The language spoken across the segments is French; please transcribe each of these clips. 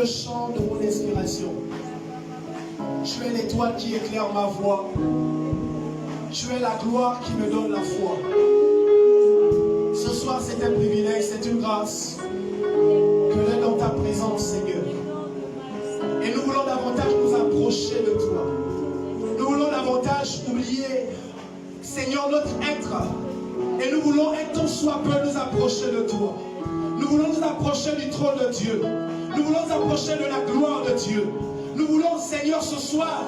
chant de mon inspiration. Tu es l'étoile qui éclaire ma voie. Tu es la gloire qui me donne la foi. Ce soir, c'est un privilège, c'est une grâce que d'être dans ta présence, Seigneur. Et nous voulons davantage nous approcher de toi. Nous voulons davantage oublier, Seigneur, notre être. Et nous voulons être ton soit peu nous approcher de toi. Nous voulons nous approcher du trône de Dieu. Nous voulons nous approcher de la gloire de Dieu. Nous voulons, Seigneur, ce soir,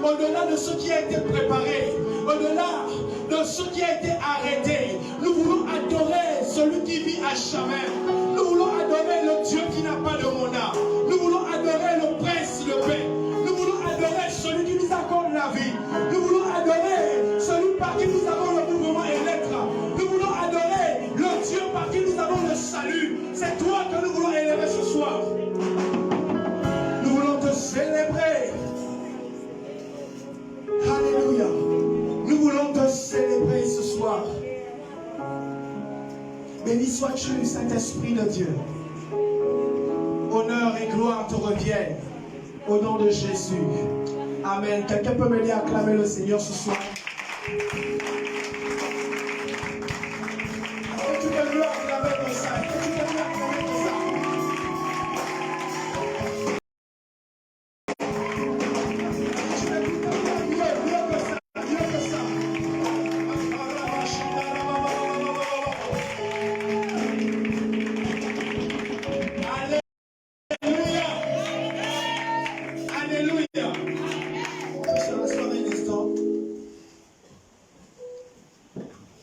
au-delà de ce qui a été préparé, au-delà de ce qui a été arrêté, nous voulons adorer celui qui vit à jamais. Nous voulons adorer le Dieu qui n'a pas de monarque. Nous voulons adorer le prince de paix. Nous voulons adorer celui qui nous accorde la vie. Nous voulons adorer celui par qui nous avons le mouvement et l'être. Nous voulons adorer le Dieu par qui nous avons le salut. C'est toi que nous voulons élever ce soir. Nous voulons te célébrer. Alléluia. Nous voulons te célébrer ce soir. Béni sois-tu, Saint-Esprit de Dieu. Honneur et gloire te reviennent. Au nom de Jésus. Amen. Quelqu'un peut m'aider à acclamer le Seigneur ce soir? Est-ce que tu peux lui acclamer comme ça? Est-ce que tu peux lui acclamer comme ça?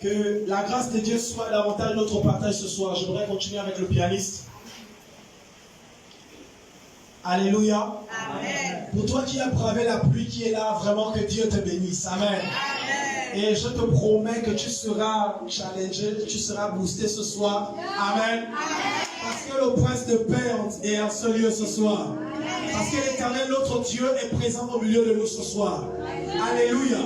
Que la grâce de Dieu soit davantage notre partage ce soir. J'aimerais continuer avec le pianiste. Alléluia. Amen. Pour toi qui as bravé la pluie, qui est là, vraiment que Dieu te bénisse. Amen. Amen. Et je te promets que tu seras challengé, tu seras boosté ce soir. Amen. Amen. Parce que le prince de paix est en ce lieu ce soir. Parce que l'Éternel, notre Dieu, est présent au milieu de nous ce soir. Alléluia.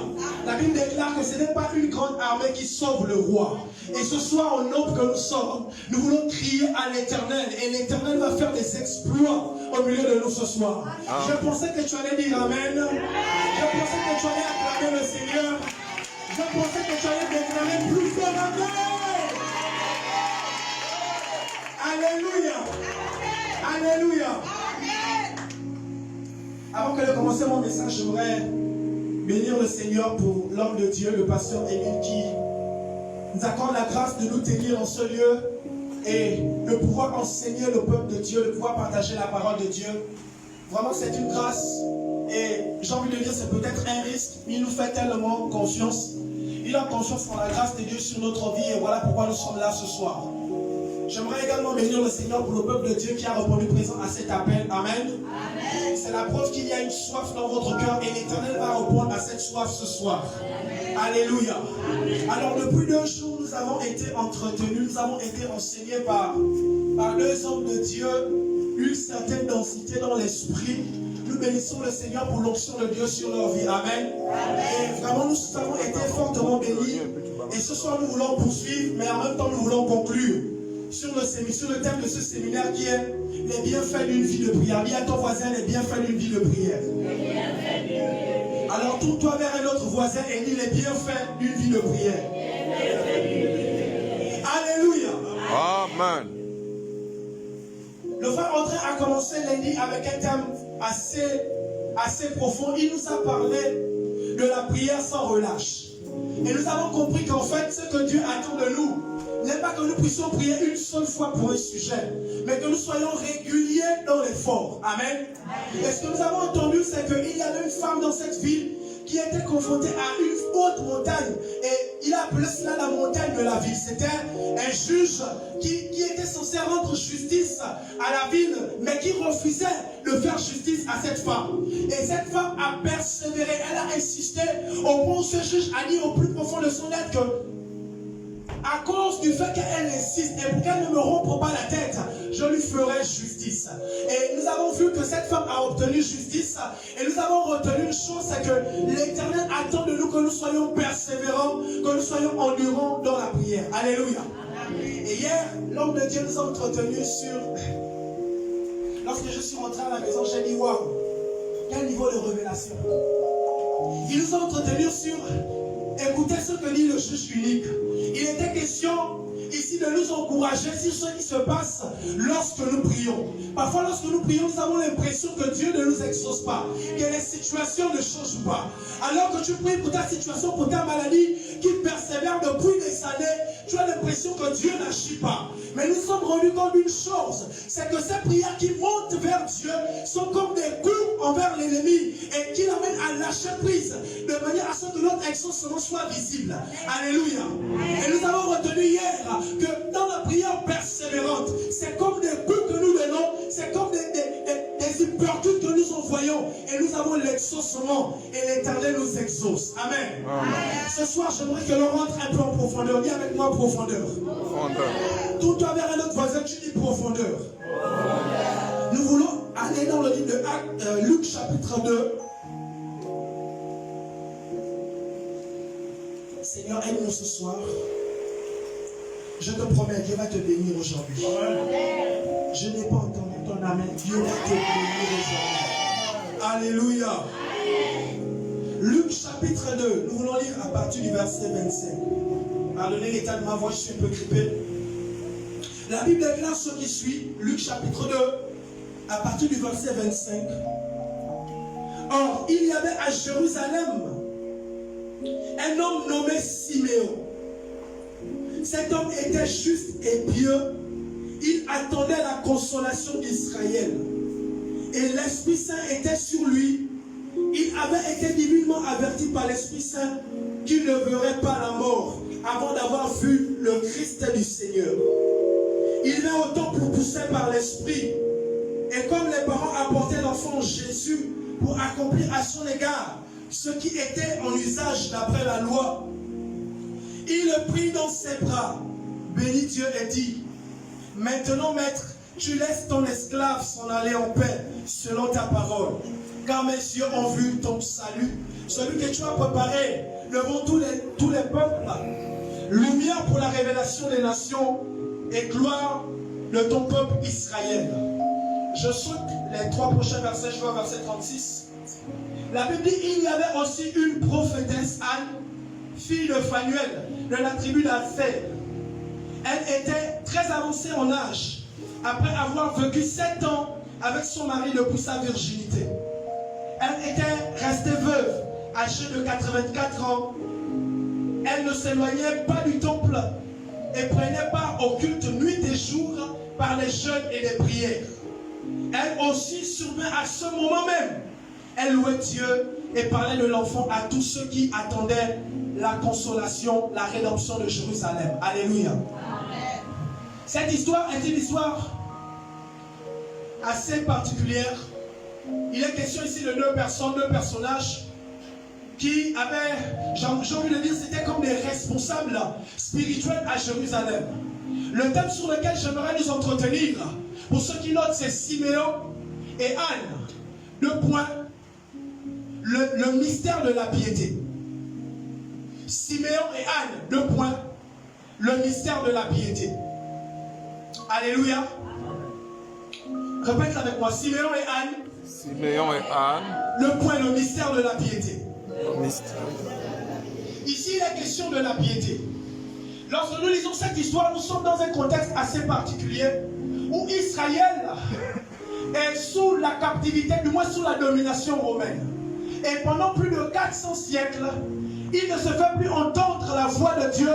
La Bible déclare que ce n'est pas une grande armée qui sauve le roi. Et ce soir, au nombre que nous sommes, nous voulons crier à l'Éternel. Et l'Éternel va faire des exploits au milieu de nous ce soir. Je pensais que tu allais dire Amen. Je pensais que tu allais acclamer le Seigneur. Je pensais que tu allais déclarer plus fort Amen. Alléluia. Alléluia. Avant que de commencer mon message, j'aimerais bénir le Seigneur pour l'homme de Dieu, le pasteur Émile, qui nous accorde la grâce de nous tenir en ce lieu et de pouvoir enseigner le peuple de Dieu, de pouvoir partager la parole de Dieu. Vraiment, c'est une grâce et j'ai envie de dire, c'est peut-être un risque, mais il nous fait tellement confiance. Il a confiance en la grâce de Dieu sur notre vie et voilà pourquoi nous sommes là ce soir. J'aimerais également bénir le Seigneur pour le peuple de Dieu qui a répondu présent à cet appel. Amen. Amen. C'est la preuve qu'il y a une soif dans votre cœur et l'Éternel va répondre à cette soif ce soir. Amen. Alléluia. Amen. Alors depuis 2 jours, nous avons été entretenus, nous avons été enseignés par 2 hommes de Dieu, une certaine densité dans l'esprit. Nous bénissons le Seigneur pour l'onction de Dieu sur leur vie. Amen. Amen. Et vraiment, nous avons été fortement bénis. Et ce soir, nous voulons poursuivre, mais en même temps, nous voulons conclure sur le thème de ce séminaire qui est les bienfaits d'une vie de prière. Dis à ton voisin les bienfaits d'une vie de prière. Alors tourne-toi vers un autre voisin et dis les bienfaits d'une vie de prière. Alléluia. Amen. Le frère André a commencé lundi avec un thème assez profond. Il nous a parlé de la prière sans relâche. Et nous avons compris qu'en fait, ce que Dieu attend de nous, n'est pas que nous puissions prier une seule fois pour un sujet, mais que nous soyons réguliers dans l'effort. Amen. Et ce que nous avons entendu, c'est qu'il y avait une femme dans cette ville qui était confrontée à une haute montagne. Et il a appelé cela la montagne de la ville. C'était un juge qui était censé rendre justice à la ville, mais qui refusait de faire justice à cette femme. Et cette femme a persévéré, elle a insisté, au point où ce juge a dit au plus profond de son être que à cause du fait qu'elle insiste et pour qu'elle ne me rompe pas la tête, je lui ferai justice. Et nous avons vu que cette femme a obtenu justice. Et nous avons retenu une chose, c'est que l'Éternel attend de nous que nous soyons persévérants, que nous soyons endurants dans la prière. Alléluia. Et hier, l'homme de Dieu nous a entretenu sur... lorsque je suis rentré à la maison, j'ai dit waouh, quel niveau de révélation. Il nous a entretenu sur écoutez ce que dit le juge unique. Il était question ici de nous encourager sur ce qui se passe lorsque nous prions. Parfois lorsque nous prions, nous avons l'impression que Dieu ne nous exauce pas, que les situations ne changent pas. Alors que tu pries pour ta situation, pour ta maladie qui persévère depuis des années, tu as l'impression que Dieu n'agit pas. Mais nous sommes rendus compte d'une chose, c'est que ces prières qui montent vers Dieu sont comme des coups envers l'ennemi et qui l'amènent à lâcher prise de manière à ce que notre exaucement soit visible. Alléluia. Et nous avons retenu hier que dans la prière persévérante, c'est comme des coups que nous donnons, c'est comme des hypercutes que nous envoyons et nous avons l'exaucement et l'Éternel nous exauce. Amen. Amen. Ce soir, j'aimerais que l'on rentre un peu en profondeur. Dis avec moi profondeur. Tourne-toi vers un autre voisin, tu dis profondeur. Nous voulons aller dans le livre de Luc chapitre 2. Seigneur, aide-nous ce soir. Je te promets, Dieu va te bénir aujourd'hui. Je n'ai pas entendu ton amen. Dieu va te bénir aujourd'hui. Alléluia. Luc chapitre 2. Nous voulons lire à partir du verset 25. Pardonnez l'état de ma voix, je suis un peu grippé. La Bible déclare ce qui suit. Luc chapitre 2, à partir du verset 25. Or, il y avait à Jérusalem un homme nommé Siméon. Cet homme était juste et pieux. Il attendait la consolation d'Israël. Et l'Esprit Saint était sur lui. Il avait été divinement averti par l'Esprit Saint qu'il ne verrait pas la mort avant d'avoir vu le Christ du Seigneur. Il vint au temple poussé par l'Esprit. Et comme les parents apportaient l'enfant Jésus pour accomplir à son égard ce qui était en usage d'après la loi, il le prit dans ses bras, bénit Dieu et dit, maintenant maître, tu laisses ton esclave s'en aller en paix selon ta parole. Car mes yeux ont vu ton salut, celui que tu as préparé devant tous les peuples, lumière pour la révélation des nations et gloire de ton peuple Israël. Je saute les 3 prochains versets, je vais au verset 36. La Bible dit, il y avait aussi une prophétesse Anne, fille de Phanuel, de la tribu d'Asser. Elle était très avancée en âge, après avoir vécu 7 ans avec son mari depuis sa virginité. Elle était restée veuve, âgée de 84 ans. Elle ne s'éloignait pas du temple et prenait part au culte nuit et jour par les jeûnes et les prières. Elle aussi survint à ce moment même. Elle louait Dieu et parlait de l'enfant à tous ceux qui attendaient la consolation, la rédemption de Jérusalem. Alléluia. Amen. Cette histoire est une histoire assez particulière. Il est question ici de 2 personnes, 2 personnages qui avaient, j'ai envie de dire, c'était comme des responsables spirituels à Jérusalem. Le thème sur lequel j'aimerais nous entretenir, pour ceux qui notent, c'est Siméon et Anne. 2 points. Le mystère de la piété. Siméon et Anne, 2 points. Le mystère de la piété. Alléluia. Répète avec moi, Siméon et Anne. Siméon et Anne. Le point, le mystère de la piété. Le mystère. Ici, il est question de la piété. Lorsque nous lisons cette histoire, nous sommes dans un contexte assez particulier où Israël est sous la captivité, du moins sous la domination romaine. Et pendant plus de 400 siècles, il ne se fait plus entendre la voix de Dieu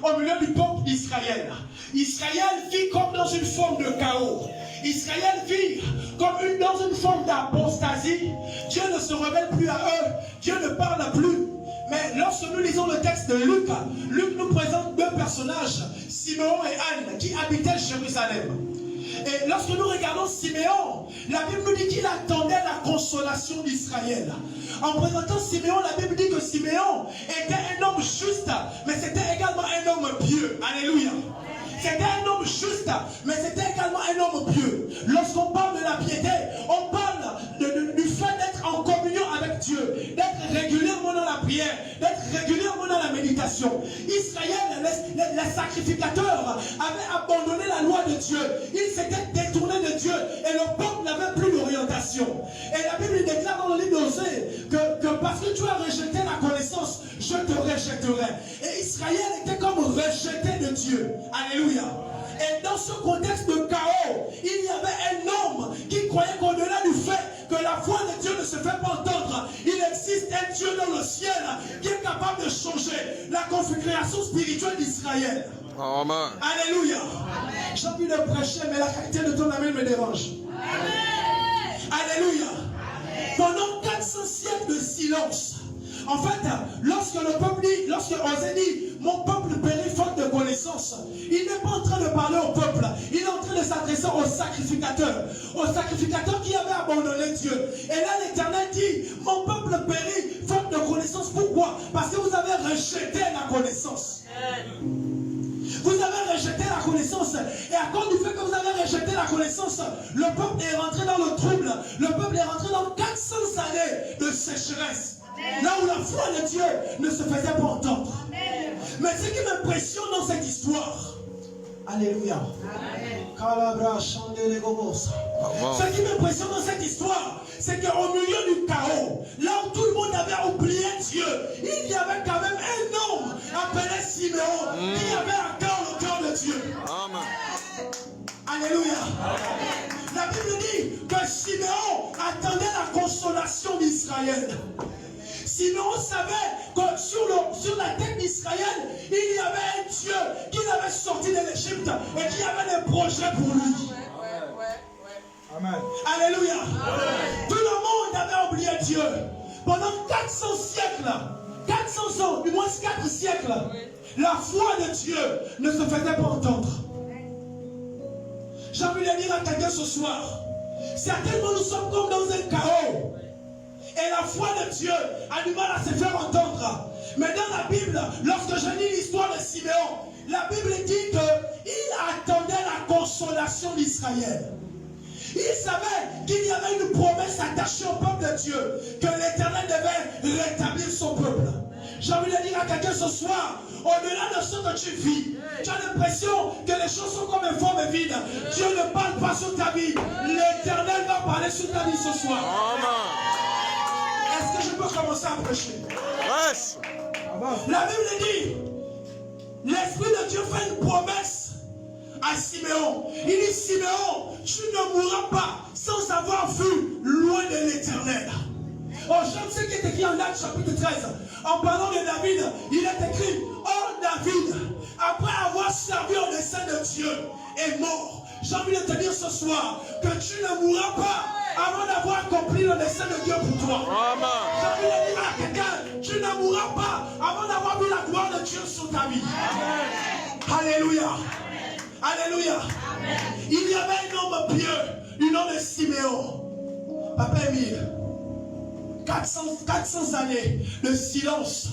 au milieu du peuple d'Israël. Israël vit comme dans une forme de chaos. Israël vit comme dans une forme d'apostasie. Dieu ne se révèle plus à eux. Dieu ne parle plus. Mais lorsque nous lisons le texte de Luc, Luc nous présente 2 personnages, Siméon et Anne, qui habitaient Jérusalem. Et lorsque nous regardons Siméon, la Bible nous dit qu'il attendait la consolation d'Israël. En présentant Siméon, la Bible dit que Siméon était un homme juste, mais c'était également un homme pieux. Alléluia. C'était un homme juste, mais c'était également un homme pieux. Lorsqu'on parle de la piété, on parle du fait d'être en communion avec Dieu, d'être régulièrement dans la prière, d'être régulièrement dans la méditation. Israël, les sacrificateurs, avaient abandonné la loi de Dieu. Ils s'étaient détournés de Dieu et le peuple n'avait pression. Et la Bible déclare dans le livre d'Osée que parce que tu as rejeté la connaissance, je te rejetterai. Et Israël était comme rejeté de Dieu. Alléluia. Et dans ce contexte de chaos, il y avait un homme qui croyait qu'au-delà du fait que la voix de Dieu ne se fait pas entendre, il existe un Dieu dans le ciel qui est capable de changer la configuration spirituelle d'Israël. Amen. Alléluia. J'ai envie de prêcher, mais la qualité de ton amen me dérange. Alléluia. Pendant 400 siècles de silence, en fait, lorsque le peuple dit, lorsque Osée dit, mon peuple périt faute de connaissance, il n'est pas en train de parler au peuple, il est en train de s'adresser aux sacrificateurs qui avaient abandonné Dieu. Et là, l'Éternel dit, mon peuple périt faute de connaissance. Pourquoi? Parce que vous avez rejeté la connaissance. Vous avez rejeté la connaissance. Et à cause du fait que vous avez rejeté la connaissance, le peuple est rentré dans le trouble. Le peuple est rentré dans 400 années de sécheresse. Là où la foi de Dieu ne se faisait pas entendre. Mais ce qui m'impressionne dans cette histoire, alléluia. Ce qui m'impressionne dans cette histoire, c'est qu'au milieu du chaos, là où tout le monde avait oublié Dieu, il y avait quand même un homme appelé Siméon qui avait encore le cœur de Dieu. Amen. Alléluia. La Bible dit que Siméon attendait la consolation d'Israël. Siméon savait que sur la tête d'Israël, il y avait un Dieu qui l'avait sorti de l'Égypte et qui avait des projets pour lui. Amen. Alléluia. Tout le monde avait oublié Dieu. Pendant 400 siècles, 400 ans, du moins 4 siècles, la foi de Dieu ne se faisait pas entendre. J'ai envie de dire à quelqu'un ce soir, certainement nous sommes comme dans un chaos. Et la foi de Dieu a du mal à se faire entendre. Mais dans la Bible, lorsque je lis l'histoire de Siméon, la Bible dit qu'il attendait la consolation d'Israël. Il savait qu'il y avait une promesse attachée au peuple de Dieu, que l'Éternel devait rétablir son peuple. J'ai envie de dire à quelqu'un ce soir, au-delà de ce que tu vis, tu as l'impression que les choses sont comme une forme vide. Dieu ne parle pas sur ta vie. L'Éternel va parler sur ta vie ce soir. Amen. Est-ce que je peux commencer à prêcher? Yes. La Bible dit, l'Esprit de Dieu fait une promesse à Siméon. Il dit, Siméon, tu ne mourras pas sans avoir vu loin de l'Éternel. Oh, j'aime ce qui est écrit en Actes chapitre 13. En parlant de David, il est écrit, oh David, après avoir servi au dessein de Dieu, est mort. J'ai envie de te dire ce soir que tu ne mourras pas avant d'avoir accompli le dessein de Dieu pour toi. Amen. J'ai envie de dire à quelqu'un, tu ne mourras pas avant d'avoir vu la gloire de Dieu sur ta vie. Amen. Alléluia. Alléluia. Amen. Il y avait un homme pieux, du nom de Siméon. Papa Émile, 400 années de silence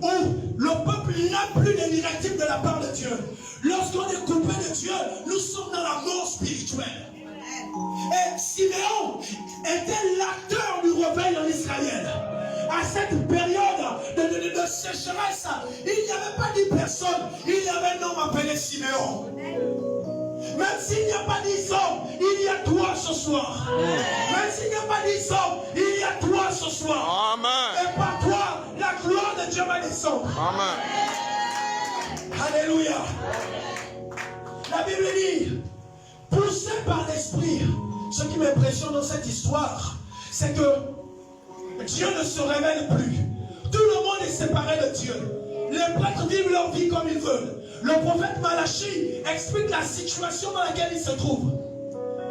où le peuple n'a plus de directive de la part de Dieu. Lorsqu'on est coupé de Dieu, nous sommes dans la mort spirituelle. Et Siméon était l'acteur du réveil en Israël. À cette période de sécheresse, il n'y avait pas 10 personnes, il y avait un homme appelé Siméon. Même s'il n'y a pas 10 hommes, il y a toi ce soir. Même s'il n'y a pas 10 hommes, il y a toi ce soir. Amen. Et par toi, la gloire de Dieu va descendre. Amen. Alléluia. La Bible dit, poussé par l'Esprit, ce qui m'impressionne dans cette histoire, c'est que Dieu ne se révèle plus. Tout le monde est séparé de Dieu. Les prêtres vivent leur vie comme ils veulent. Le prophète Malachi explique la situation dans laquelle ils se trouvent.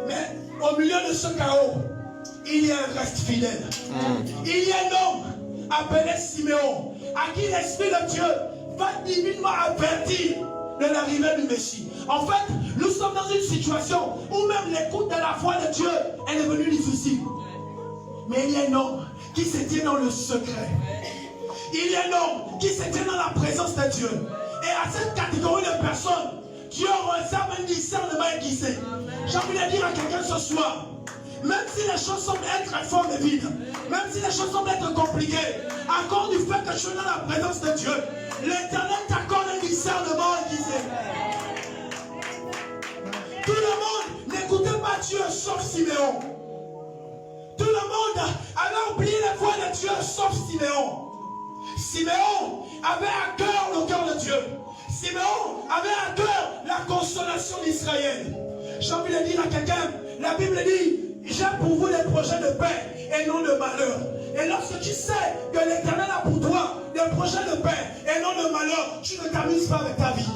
Mais au milieu de ce chaos, il y a un reste fidèle. Il y a un homme appelé Siméon, à qui l'Esprit de Dieu va divinement avertir de l'arrivée du Messie. En fait, nous sommes dans une situation où même l'écoute de la voix de Dieu est devenue difficile. Mais il y a un homme qui se tient dans le secret. Il y a un homme qui se tient dans la présence de Dieu. Et à cette catégorie de personnes, Dieu réserve un discernement aiguisé. J'ai envie de dire à quelqu'un ce soir, même si les choses semblent être formes et vides, même si les choses semblent être compliquées, à cause du fait que tu es dans la présence de Dieu, l'Éternel t'accorde un discernement aiguisé. Tout le monde n'écoutait pas Dieu sauf Siméon. le monde avait oublié les voies de Dieu, sauf Siméon. Siméon avait à cœur le cœur de Dieu. Siméon avait à cœur la consolation d'Israël. J'ai envie de dire à quelqu'un, la Bible dit, j'ai pour vous des projets de paix et non de malheur. Et lorsque tu sais que l'Éternel a pour toi des projets de paix et non de malheur, tu ne t'amuses pas avec ta vie.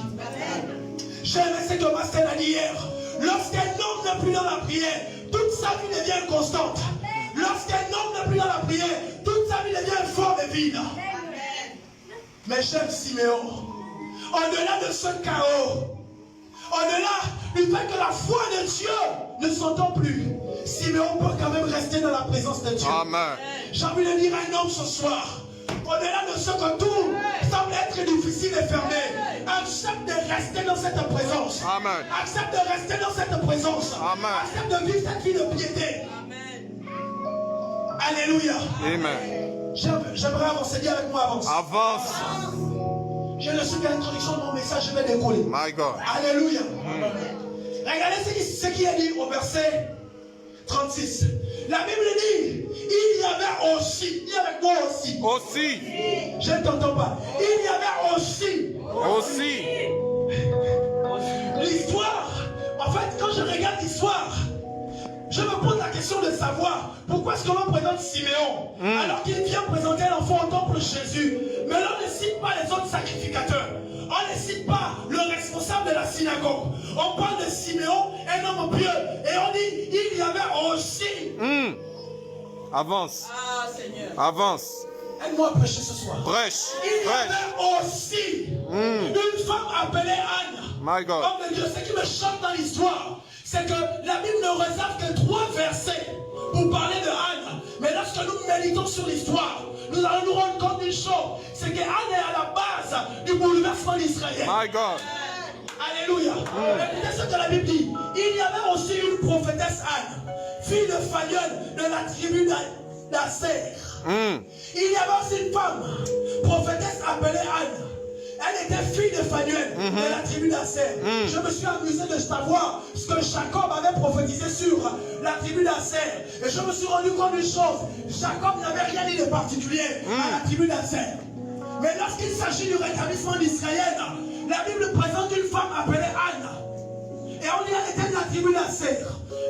J'ai aimé ce que Pasteur a dit hier. Lorsqu'un homme n'est plus dans la prière, toute sa vie devient constante. Lorsqu'un homme n'est plus dans la prière, toute sa vie devient forme et vide. Mais j'aime Siméon. Au-delà de ce chaos, au-delà du fait que la foi de Dieu ne s'entend plus, Siméon peut quand même rester dans la présence de Dieu. Amen. J'ai envie de dire à un homme ce soir, au-delà de ce que tout semble être difficile et fermé, accepte de rester dans cette présence. Amen. Accepte de rester dans cette présence. Amen. Accepte de vivre cette vie de piété. Alléluia. Amen. J'aimerais avancer. Dis avec moi, avance. Avance. Je ne suis qu'à l'introduction de mon message, je vais décoller. My God. Alléluia. Regardez ce qui est dit au verset 36. La Bible dit, il y avait aussi, dis avec moi aussi. Aussi. Je ne t'entends pas. Il y avait aussi. Aussi. L'histoire. En fait, quand je regarde l'histoire, je me pose la question de savoir pourquoi est-ce qu'on présente Siméon alors qu'il vient présenter l'enfant au temple Jésus. Mais l'on ne cite pas les autres sacrificateurs. On ne cite pas le responsable de la synagogue. On parle de Siméon, un homme pieux. Et on dit, il y avait aussi. Avance. Ah, Seigneur. Avance. Aide-moi à prêcher ce soir. Prêche. Il y Prêche. avait aussi une femme appelée Anne. My God. Homme de Dieu, ce qui me choque dans l'histoire, c'est que la Bible ne réserve que 3 versets pour parler de Anne. Mais lorsque nous méditons sur l'histoire, nous allons nous rendre compte d'une chose, c'est que Anne est à la base du bouleversement d'Israël. My God. Alléluia. Écoutez ce que la Bible dit. Il y avait aussi une prophétesse Anne, fille de Phanuel de la tribu d'Aser. Il y avait aussi une femme, prophétesse appelée Anne. Elle était fille de Phanuel de la tribu d'Aser. Je me suis amusé de savoir ce que Jacob avait prophétisé sur la tribu d'Aser. Et je me suis rendu compte d'une chose. Jacob n'avait rien dit de particulier à la tribu d'Aser. Mais lorsqu'il s'agit du rétablissement d'Israël, la Bible présente une femme appelée Anne. Et on dit qu'elle était de la tribu d'Aser.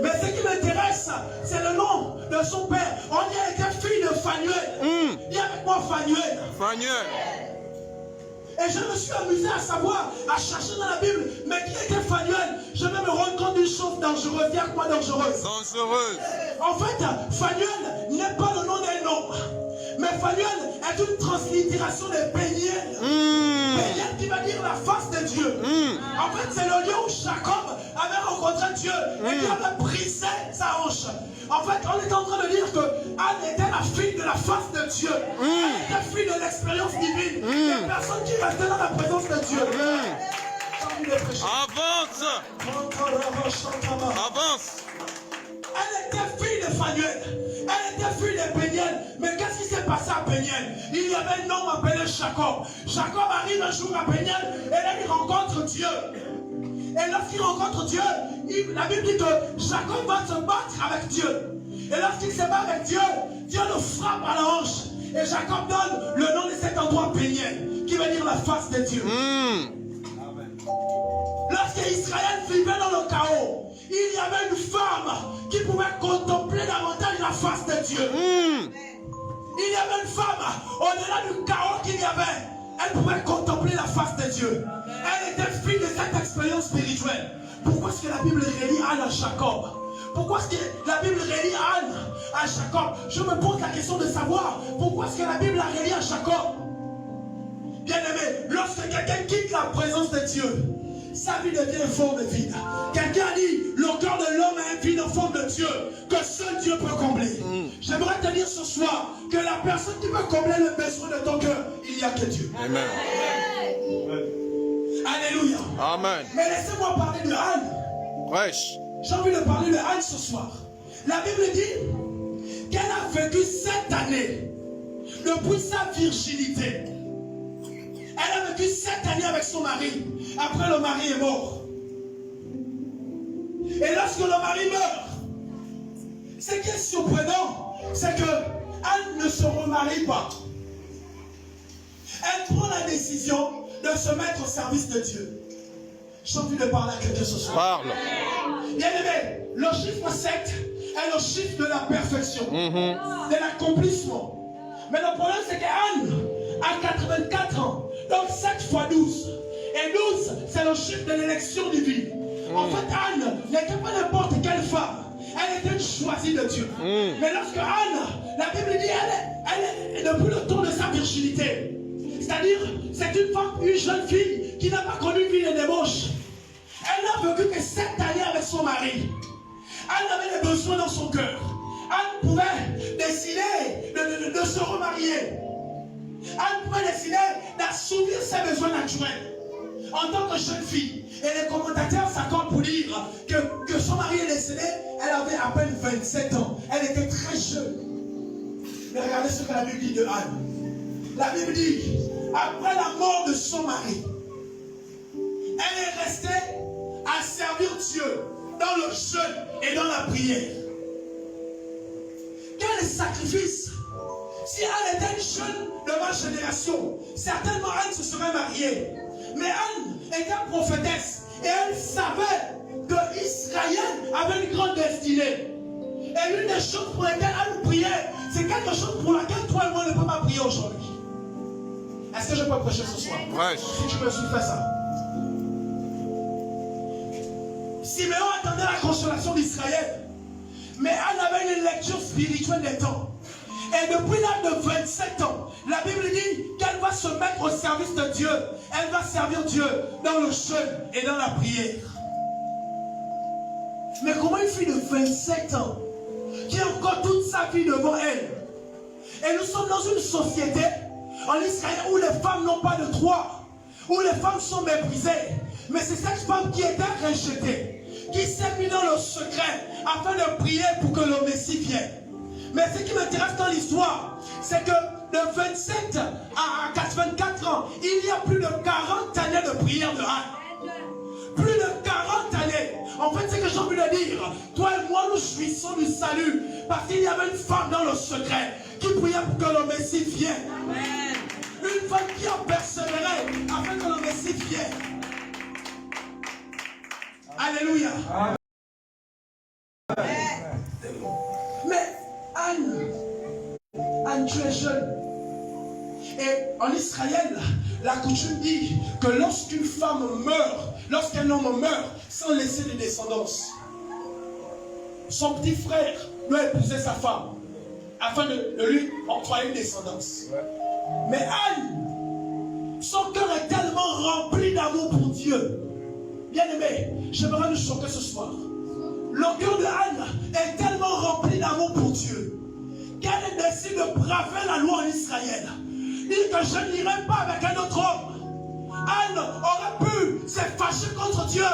Mais ce qui m'intéresse, c'est le nom de son père. On dit qu'elle était fille de Phanuel. Dis avec moi Phanuel. Phanuel. Et je me suis amusé à savoir, à chercher dans la Bible, mais qui était Phanuel? Je vais me rendre compte d'une chose dangereuse. Dis avec moi dangereuse. Dangereuse. En fait, Phanuel n'est pas le nom d'un homme. Mais Phanuel est une translittération de Péniel. Péniel qui va dire la face de Dieu. En fait, c'est le lieu où Jacob avait rencontré Dieu et qui avait brisé sa hanche. En fait, on est en train de dire que Anne était la fille de la face de Dieu. Elle était fille de l'expérience divine. Des personnes qui restaient dans la présence de Dieu. Avance. Avance. Elle était fille de Phanuel. Elle était fille de Péniel. Mais qu'est-ce qui s'est passé à Péniel? Il y avait un homme appelé Jacob. Jacob arrive un jour à Péniel et là il rencontre Dieu. Et lorsqu'il rencontre Dieu, la Bible dit que Jacob va se battre avec Dieu. Et lorsqu'il se bat avec Dieu, Dieu le frappe à la hanche. Et Jacob donne le nom de cet endroit Péniel, qui veut dire la face de Dieu. Lorsque Israël vivait dans le chaos, il y avait une femme qui pouvait contempler davantage la face de Dieu. Il y avait une femme, au-delà du chaos qu'il y avait, elle pouvait contempler la face de Dieu. Elle était fille de cette expérience spirituelle. Pourquoi est-ce que la Bible relie Anne à Jacob? Pourquoi est-ce que la Bible relie Anne à Jacob? Je me pose la question de savoir pourquoi est-ce que la Bible a relié à Jacob. Bien aimé, lorsque quelqu'un quitte la présence de Dieu, sa vie devient forme de vide. Quelqu'un a dit, le cœur de l'homme est un vide en forme de Dieu, que seul Dieu peut combler. J'aimerais te dire ce soir que la personne qui peut combler le besoin de ton cœur, il n'y a que Dieu. Amen. Alléluia. Amen. Mais laissez-moi parler de Anne. Prêche. J'ai envie de parler de Anne ce soir. La Bible dit qu'elle a vécu 7 années depuis sa virginité. Elle a vécu 7 années avec son mari. Après, le mari est mort. Et lorsque le mari meurt, ce qui est surprenant, c'est que Anne ne se remarie pas. Elle prend la décision de se mettre au service de Dieu. J'ai envie de parler à quelqu'un ce soir. Parle. Bien aimé, le chiffre 7 est le chiffre de la perfection, de l'accomplissement. Mais le problème, c'est qu'Anne a 84 ans. Donc 7 fois 12. Et 12, c'est le chiffre de l'élection divine. En fait, Anne n'était pas n'importe quelle femme. Elle était choisie de Dieu. Mais lorsque Anne, la Bible dit, elle est depuis le temps de sa virginité. C'est-à-dire, c'est une femme, une jeune fille qui n'a pas connu une vie de débauche. Elle n'a vécu que 7 années avec son mari. Anne avait des besoins dans son cœur. Anne pouvait décider de se remarier. Anne pouvait décider d'assouvir ses besoins naturels. En tant que jeune fille, et les commentateurs s'accordent pour dire que son mari est décédé, elle avait à peine 27 ans. Elle était très jeune. Mais regardez ce que la Bible dit de Anne. La Bible dit, après la mort de son mari, elle est restée à servir Dieu dans le jeûne et dans la prière. Quel sacrifice! Si Anne était une jeune de ma génération, certainement Anne se serait mariée. Mais Anne était prophétesse et elle savait que Israël avait une grande destinée. Et l'une des choses pour lesquelles Anne priait, c'est quelque chose pour laquelle toi et moi ne pouvons pas prier aujourd'hui. Est-ce que je peux prêcher ce soir? Ouais. Si tu me suis fait ça. Siméon attendait la consolation d'Israël. Mais Anne avait une lecture spirituelle des temps. Et depuis l'âge de 27 ans, la Bible dit qu'elle va se mettre au service de Dieu. Elle va servir Dieu dans le jeûne et dans la prière. Mais comment une fille de 27 ans, qui a encore toute sa vie devant elle, et nous sommes dans une société en Israël où les femmes n'ont pas de droit, où les femmes sont méprisées, mais c'est cette femme qui était rejetée, qui s'est mise dans le secret afin de prier pour que le Messie vienne. Mais ce qui m'intéresse dans l'histoire, c'est que de 27 à 84 ans, il y a plus de 40 années de prière de Anne. Plus de 40 années. En fait, c'est que j'ai envie de dire, toi et moi, nous jouissons du salut. Parce qu'il y avait une femme dans le secret qui priait pour que le Messie vienne. Amen. Une femme qui a persévéré afin que le Messie vienne. Alléluia. Amen. Mais Anne, tu es jeune. Et en Israël, la coutume dit que lorsqu'une femme meurt, lorsqu'un homme meurt sans laisser de descendance, son petit frère doit épouser sa femme afin de lui octroyer une descendance. Mais Anne, son cœur est tellement rempli d'amour pour Dieu. Bien aimé, j'aimerais nous choquer ce soir. Le cœur de Anne est tellement rempli d'amour pour Dieu qu'elle décide de braver la loi en Israël. Dit que je n'irai pas avec un autre homme. Anne aurait pu se fâcher contre Dieu.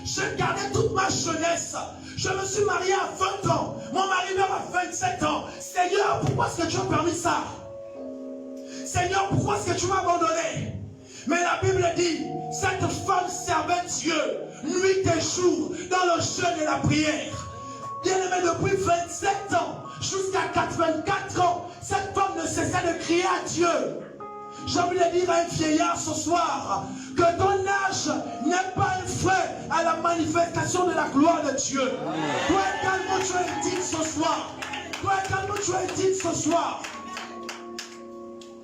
Je gardais toute ma jeunesse. Je me suis marié à 20 ans. Mon mari meurt à 27 ans. Seigneur, pourquoi est-ce que tu as permis ça? Seigneur, pourquoi est-ce que tu m'as abandonné? Mais la Bible dit, cette femme servait Dieu nuit et jour dans le jeûne et la prière. Bien aimé, depuis 27 ans jusqu'à 84 ans, cette femme ne cessait de crier à Dieu. J'ai envie de dire à un vieillard ce soir que ton âge n'est pas un frein à la manifestation de la gloire de Dieu. Toi également tu es digne ce soir. Toi également tu es digne ce soir.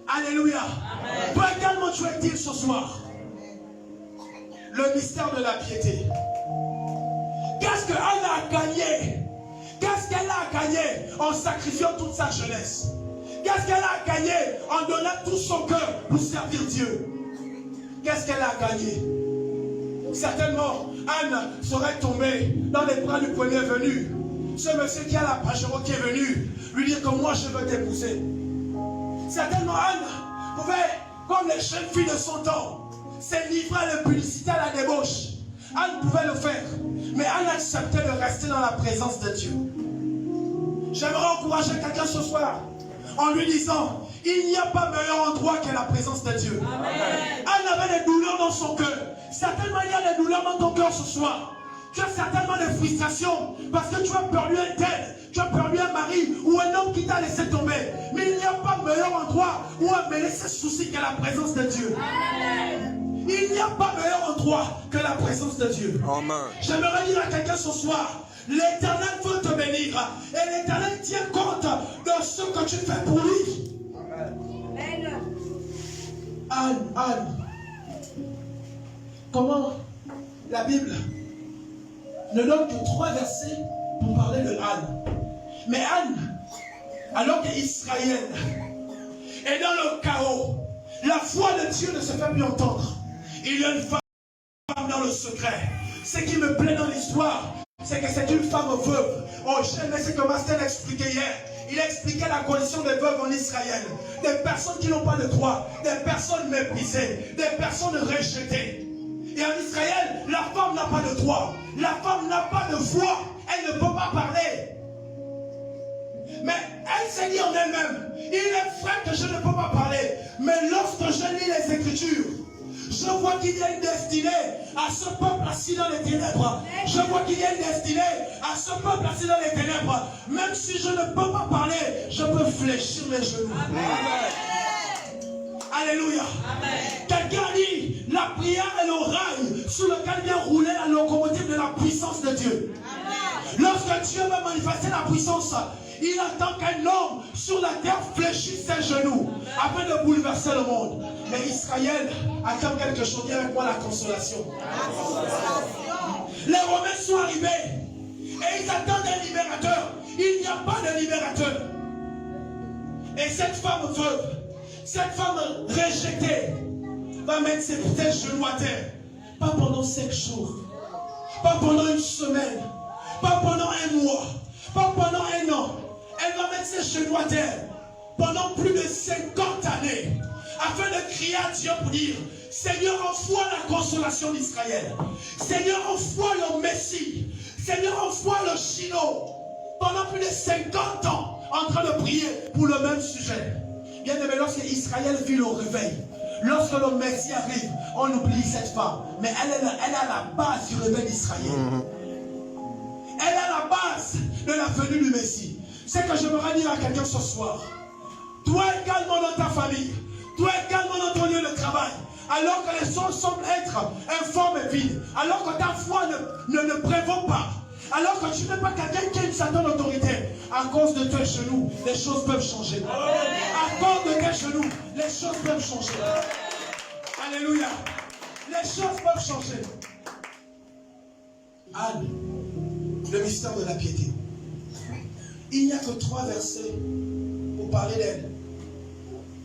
Alléluia. Amen. Toi également tu es digne ce soir. Le mystère de la piété. Qu'est-ce que Anne a gagné? Qu'est-ce qu'elle a gagné en sacrifiant toute sa jeunesse? Qu'est-ce qu'elle a gagné en donnant tout son cœur pour servir Dieu? Qu'est-ce qu'elle a gagné? Certainement, Anne serait tombée dans les bras du premier venu. Ce monsieur qui a la pajero qui est venu lui dire que moi je veux t'épouser. Certainement, Anne pouvait, comme les jeunes filles de son temps, se livrer à l'impudicité, à la débauche. Anne pouvait le faire. Mais Anne acceptait de rester dans la présence de Dieu. J'aimerais encourager quelqu'un ce soir en lui disant, il n'y a pas meilleur endroit que la présence de Dieu. Amen. Anne avait des douleurs dans son cœur. Certainement, il y a des douleurs dans ton cœur ce soir. Tu as certainement des frustrations parce que tu as perdu un tel, tu as perdu qui t'a laissé tomber. Mais il n'y a pas meilleur endroit où amener ses soucis que la présence de Dieu. Il n'y a pas meilleur endroit que la présence de Dieu. Amen. J'aimerais dire à quelqu'un ce soir, l'Éternel veut te bénir. Et l'Éternel tient compte de ce que tu fais pour lui. Anne. Comment la Bible ne donne que 3 versets pour parler de Anne. Mais Anne, alors qu'Israël est dans le chaos, la voix de Dieu ne se fait plus entendre. Il y a une femme dans le secret. Ce qui me plaît dans l'histoire, c'est que c'est une femme veuve. Oh, j'aime ce que Master expliquait hier. Il expliquait la condition des veuves en Israël. Des personnes qui n'ont pas de droit, des personnes méprisées, des personnes rejetées. Et en Israël, la femme n'a pas de droit. La femme n'a pas de voix. Elle ne peut pas parler. Mais elle s'est dit en elle-même, il est vrai que je ne peux pas parler. Mais lorsque je lis les Écritures, je vois qu'il y a une destinée à ce peuple assis dans les ténèbres. Je vois qu'il y a une destinée à ce peuple assis dans les ténèbres. Même si je ne peux pas parler, je peux fléchir les genoux. Amen. Alléluia. Quelqu'un dit, la prière est le rail sur lequel vient rouler la locomotive de la puissance de Dieu. Amen. Lorsque Dieu veut manifester la puissance, il attend qu'un homme sur la terre fléchisse ses genoux afin de bouleverser le monde. Mais Israël attend quelque chose. Viens avec moi, la consolation. Les Romains sont arrivés et ils attendent un libérateur. Il n'y a pas de libérateur. Et cette femme veuve, cette femme rejetée, va mettre ses genoux à terre. Pas pendant 5 jours, pas pendant une semaine, pas pendant un mois, pas pendant un an. Elle va mettre ses genoux à terre pendant plus de 50 années afin de crier à Dieu pour dire, Seigneur, envoie la consolation d'Israël. Seigneur, envoie le Messie. Seigneur, envoie le Chino. Pendant plus de 50 ans, en train de prier pour le même sujet. Bien aimé, lorsque Israël vit le réveil, lorsque le Messie arrive, on oublie cette femme. Mais elle est à la base du réveil d'Israël. Elle est à la base de la venue du Messie. C'est que j'aimerais dire à quelqu'un ce soir. Toi également dans ta famille. Toi également dans ton lieu de travail. Alors que les choses semblent être informes et vides. Alors que ta foi ne prévaut pas. Alors que tu n'es pas quelqu'un qui a une certaine autorité. À cause de tes genoux, les choses peuvent changer. À cause de tes genoux, les choses peuvent changer. Alléluia. Les choses peuvent changer. Anne, le mystère de la piété. Il n'y a que 3 versets pour parler d'elle.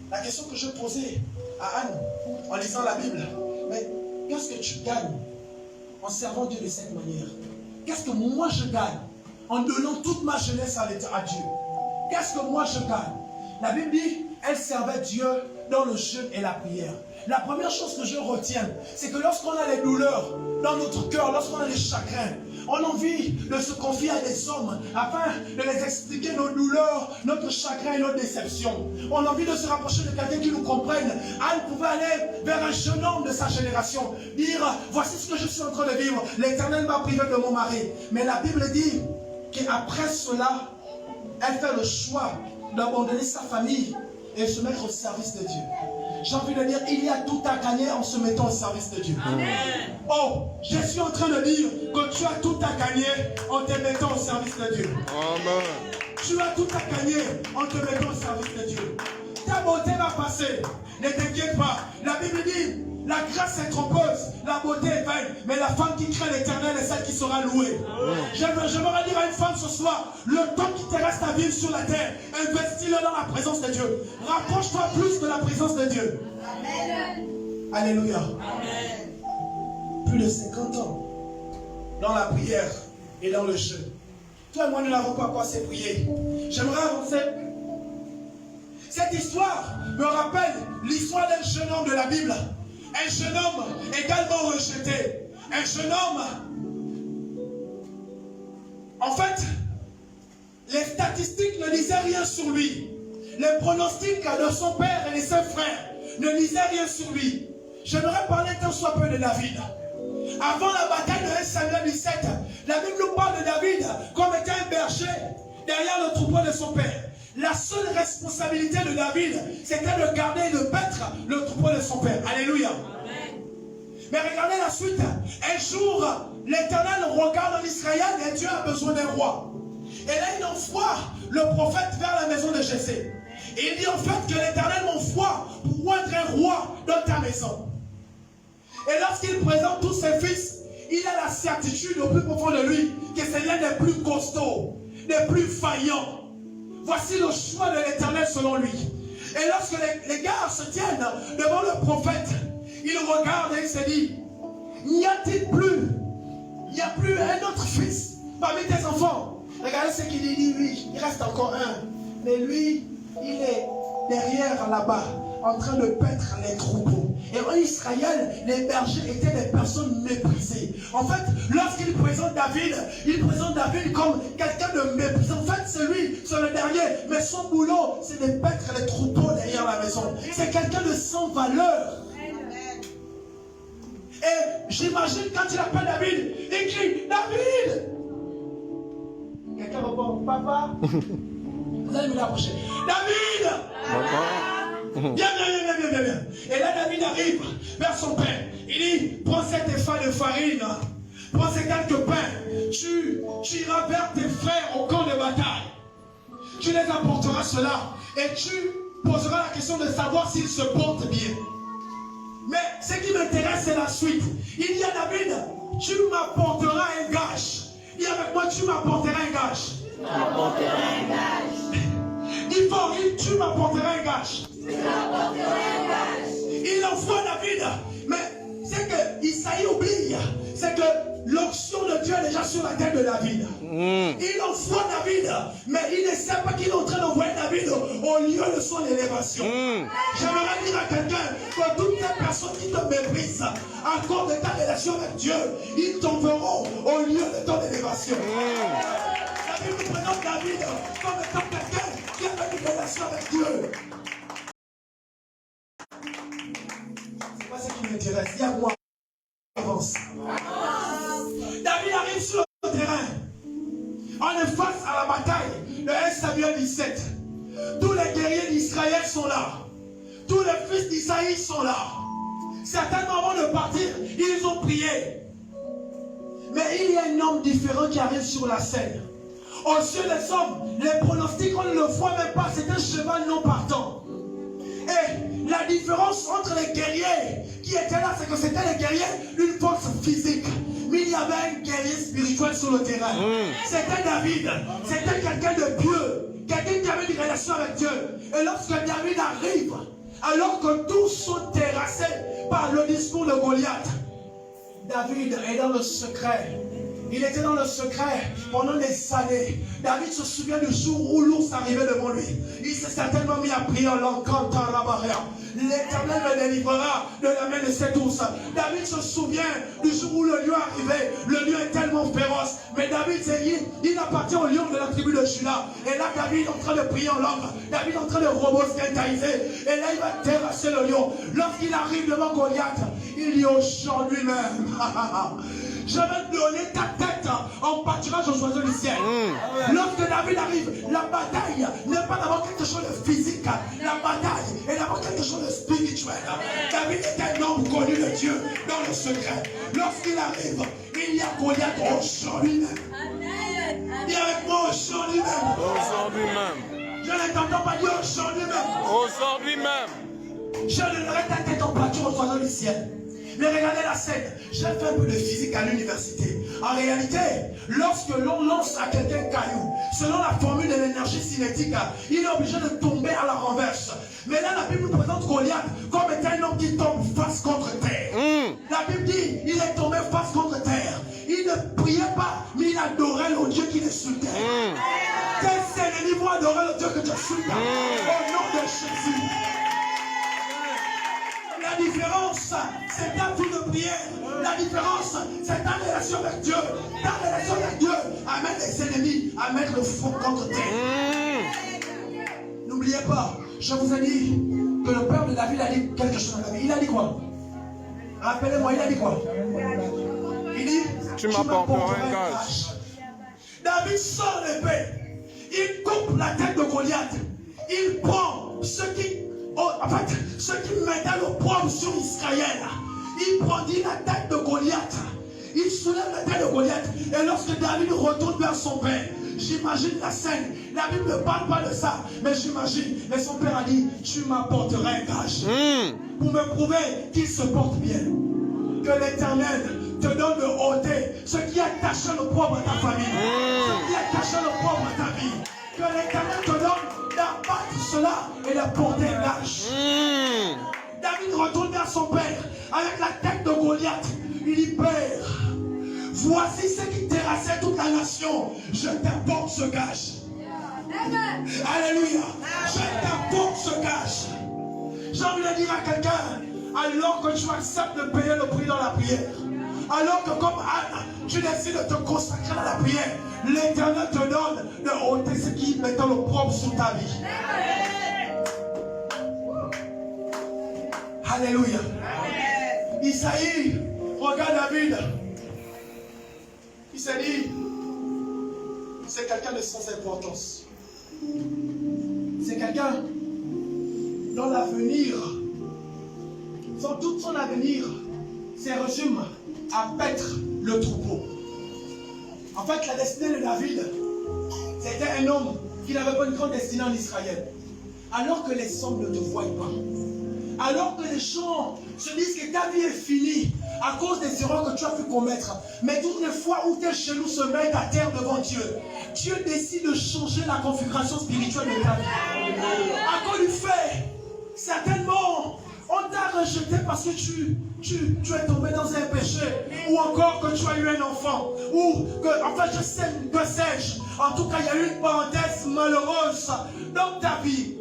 La question que je posais à Anne en lisant la Bible, mais qu'est-ce que tu gagnes en servant Dieu de cette manière? Qu'est-ce que moi je gagne en donnant toute ma jeunesse à Dieu? Qu'est-ce que moi je gagne? La Bible dit, elle servait Dieu dans le jeûne et la prière. La première chose que je retiens, c'est que lorsqu'on a les douleurs dans notre cœur, lorsqu'on a les chagrins, on a envie de se confier à des hommes afin de les expliquer nos douleurs, notre chagrin et notre déception. On a envie de se rapprocher de quelqu'un qui nous comprenne. Anne pouvait aller vers un jeune homme de sa génération, dire, voici ce que je suis en train de vivre. L'Éternel m'a privé de mon mari. Mais la Bible dit qu'après cela, elle fait le choix d'abandonner sa famille et se mettre au service de Dieu. J'ai envie de dire, il y a tout à gagner en se mettant au service de Dieu. Amen. Oh, je suis en train de dire que tu as tout à gagner en te mettant au service de Dieu. Amen. Tu as tout à gagner en te mettant au service de Dieu. Ta beauté va passer. Ne t'inquiète pas. La Bible dit, la grâce est trompeuse, la beauté est vaine, mais la femme qui craint l'Éternel est celle qui sera louée. J'aimerais dire à une femme ce soir, le temps qui te reste à vivre sur la terre, investis-le dans la présence de Dieu. Rapproche-toi plus de la présence de Dieu. Amen. Alléluia. Amen. Plus de 50 ans dans la prière et dans le jeûne. Toi et moi, nous n'avons pas quoi c'est prier. J'aimerais avancer. Cette histoire me rappelle l'histoire d'un jeune homme de la Bible. Un jeune homme également rejeté. Un jeune homme. En fait, les statistiques ne disaient rien sur lui. Les pronostics de son père et de ses frères ne disaient rien sur lui. J'aimerais parler tant soit peu de David. Avant la bataille de 1 Samuel 17, la Bible nous parle de David comme étant un berger derrière le troupeau de son père. La seule responsabilité de David, c'était de garder et de paître le troupeau de son père. Alléluia. Amen. Mais regardez la suite. Un jour, l'Éternel regarde en Israël et Dieu a besoin d'un roi. Et là, il envoie le prophète vers la maison de Jessé. Et il dit en fait que l'Éternel m'envoie pour être un roi dans ta maison. Et lorsqu'il présente tous ses fils, il a la certitude au plus profond de lui que c'est l'un des plus costauds, des plus vaillants. Voici le choix de l'Éternel selon lui. Et lorsque les gars se tiennent devant le prophète, il regarde et il se dit, n'y a-t-il plus, il n'y a plus un autre fils parmi tes enfants? Regardez ce qu'il dit, lui, il reste encore un. Mais lui, il est derrière là-bas, en train de paître les troupeaux. Et en Israël, les bergers étaient des personnes méprisées. En fait, lorsqu'il présente David, il présente David comme quelqu'un de méprisé. En fait, c'est lui, c'est le dernier. Mais son boulot, c'est de paître les troupeaux derrière la maison. C'est quelqu'un de sans valeur. Et j'imagine quand il appelle David, il crie, David! Quelqu'un répond, papa? Vous allez me l'approcher. David! Viens. Et là, David arrive vers son père. Il dit, prends cette effa de farine, prends ces quelques pains, tu iras vers tes frères au camp de bataille. Tu les apporteras cela et tu poseras la question de savoir s'ils se portent bien. Mais ce qui m'intéresse, c'est la suite. Il dit à David, tu m'apporteras un gage. Dis avec moi, tu m'apporteras un gage. Tu m'apporteras un gage. Dis fort, tu m'apporteras un gage. Tu m'apporteras un gage. Il envoie David. Mais c'est que Isaïe oublie. C'est que l'onction de Dieu est déjà sur la tête de David. Il envoie David. Mais il ne sait pas qu'il est en train d'envoyer David au lieu de son élévation. J'aimerais dire à quelqu'un que toutes les personnes qui te méprisent à cause de ta relation avec Dieu, ils tomberont au lieu de ton élévation. La Bible présente David comme étant quelqu'un qui avait une relation avec Dieu. C'est pas ce qui m'intéresse. Il y a moi. Avance. David arrive sur le terrain. On est face à la bataille de 1 Samuel 17. Tous les guerriers d'Israël sont là. Tous les fils d'Isaïe sont là. Certainement avant de partir, ils ont prié. Mais il y a un homme différent qui arrive sur la scène. Aux yeux des hommes, les pronostics, on ne le voit même pas. C'est un cheval non partant. Et la différence entre les guerriers qui étaient là, c'est que c'était les guerriers d'une force physique. Mais il y avait un guerrier spirituel sur le terrain. C'était David. C'était quelqu'un de pieux. Quelqu'un qui avait une relation avec Dieu. Et lorsque David arrive, alors que tous sont terrassés par le discours de Goliath, David est dans le secret. Il était dans le secret pendant des années. David se souvient du jour où l'ours arrivait devant lui. Il s'est certainement mis à prier en l'encantant la barrière. L'Éternel me délivrera de la main de cet ours. David se souvient du jour où le lion arrivait. Le lion est tellement féroce. Mais David, il appartient au lion de la tribu de Juda. Et là, David est en train de prier en langue. David est en train de robotariser. Et là, il va terrasser le lion. Lorsqu'il arrive devant Goliath, il dit au chant lui-même, je vais donner ta tête en pâturage aux oiseaux du ciel. Lorsque David arrive, la bataille n'est pas d'abord quelque chose de physique. La bataille est d'abord quelque chose de spirituel. David est un homme connu de Dieu dans le secret. Lorsqu'il arrive, il y a Goliath au chant lui-même. Dis avec moi au chant lui-même. Au chant lui-même. Je ne t'entends pas dire au chant lui-même. Au chant lui-même. Je donnerai ta tête en pâture aux oiseaux du ciel. Mais regardez la scène. J'ai fait un peu de physique à l'université. En réalité, lorsque l'on lance à quelqu'un un caillou, selon la formule de l'énergie cinétique, il est obligé de tomber à la renverse. Mais là, la Bible nous présente Goliath comme étant un homme qui tombe face contre terre. La Bible dit, il est tombé face contre terre. Il ne priait pas, mais il adorait le Dieu qui l'insultait. Tes ennemis vont adorer le Dieu que tu insultes. Au nom de Jésus. La différence, c'est ta vie de prière. La différence, c'est ta relation avec Dieu. Ta relation avec Dieu amène les ennemis à mettre le front contre terre. N'oubliez pas, je vous ai dit que le père de David a dit quelque chose à David. Il a dit quoi? Rappelez-moi, il a dit quoi? Il dit, tu m'apporteras un gage. David sort l'épée. Il coupe la tête de Goliath, il prend ceux qui mettaient l'opprobre sur Israël. Il brandit la tête de Goliath. Il soulève la tête de Goliath. Et lorsque David retourne vers son père, j'imagine la scène. La Bible ne parle pas de ça, mais j'imagine. Mais son père a dit, tu m'apporteras un gage. Pour me prouver qu'il se porte bien. Que l'Éternel te donne de ôter ce qui attache l'opprobre à ta famille. Ce qui attache l'opprobre à ta vie. Que l'Éternel te donne d'abattre cela et de porter un gage. David retourne vers son père avec la tête de Goliath. Il dit, Père, voici ce qui terrassait toute la nation. Je t'apporte ce gage. Alléluia. Je t'apporte ce gage. J'ai envie de dire à quelqu'un, alors que tu acceptes de payer le prix dans la prière, alors que comme Anne, tu décides de te consacrer à la prière, l'Éternel te donne de ôter ce qui met l'opprobre sur ta vie. Alléluia. Isaïe, regarde David. Il s'est dit, c'est quelqu'un de sans importance. C'est quelqu'un dont l'avenir, tout son avenir, se résume à paître le troupeau. En fait, la destinée de David, c'était un homme qui n'avait pas une grande destinée en Israël. Alors que les hommes ne te voient pas, alors que les gens se disent que ta vie est finie à cause des erreurs que tu as pu commettre, mais toutes les fois où tes genoux se mettent à terre devant Dieu, Dieu décide de changer la configuration spirituelle de ta vie. À cause du fait, certainement, on t'a rejeté parce que tu es tombé dans un péché, ou encore que tu as eu un enfant, ou que, enfin, je sais, que sais-je. En tout cas, il y a eu une parenthèse malheureuse dans ta vie.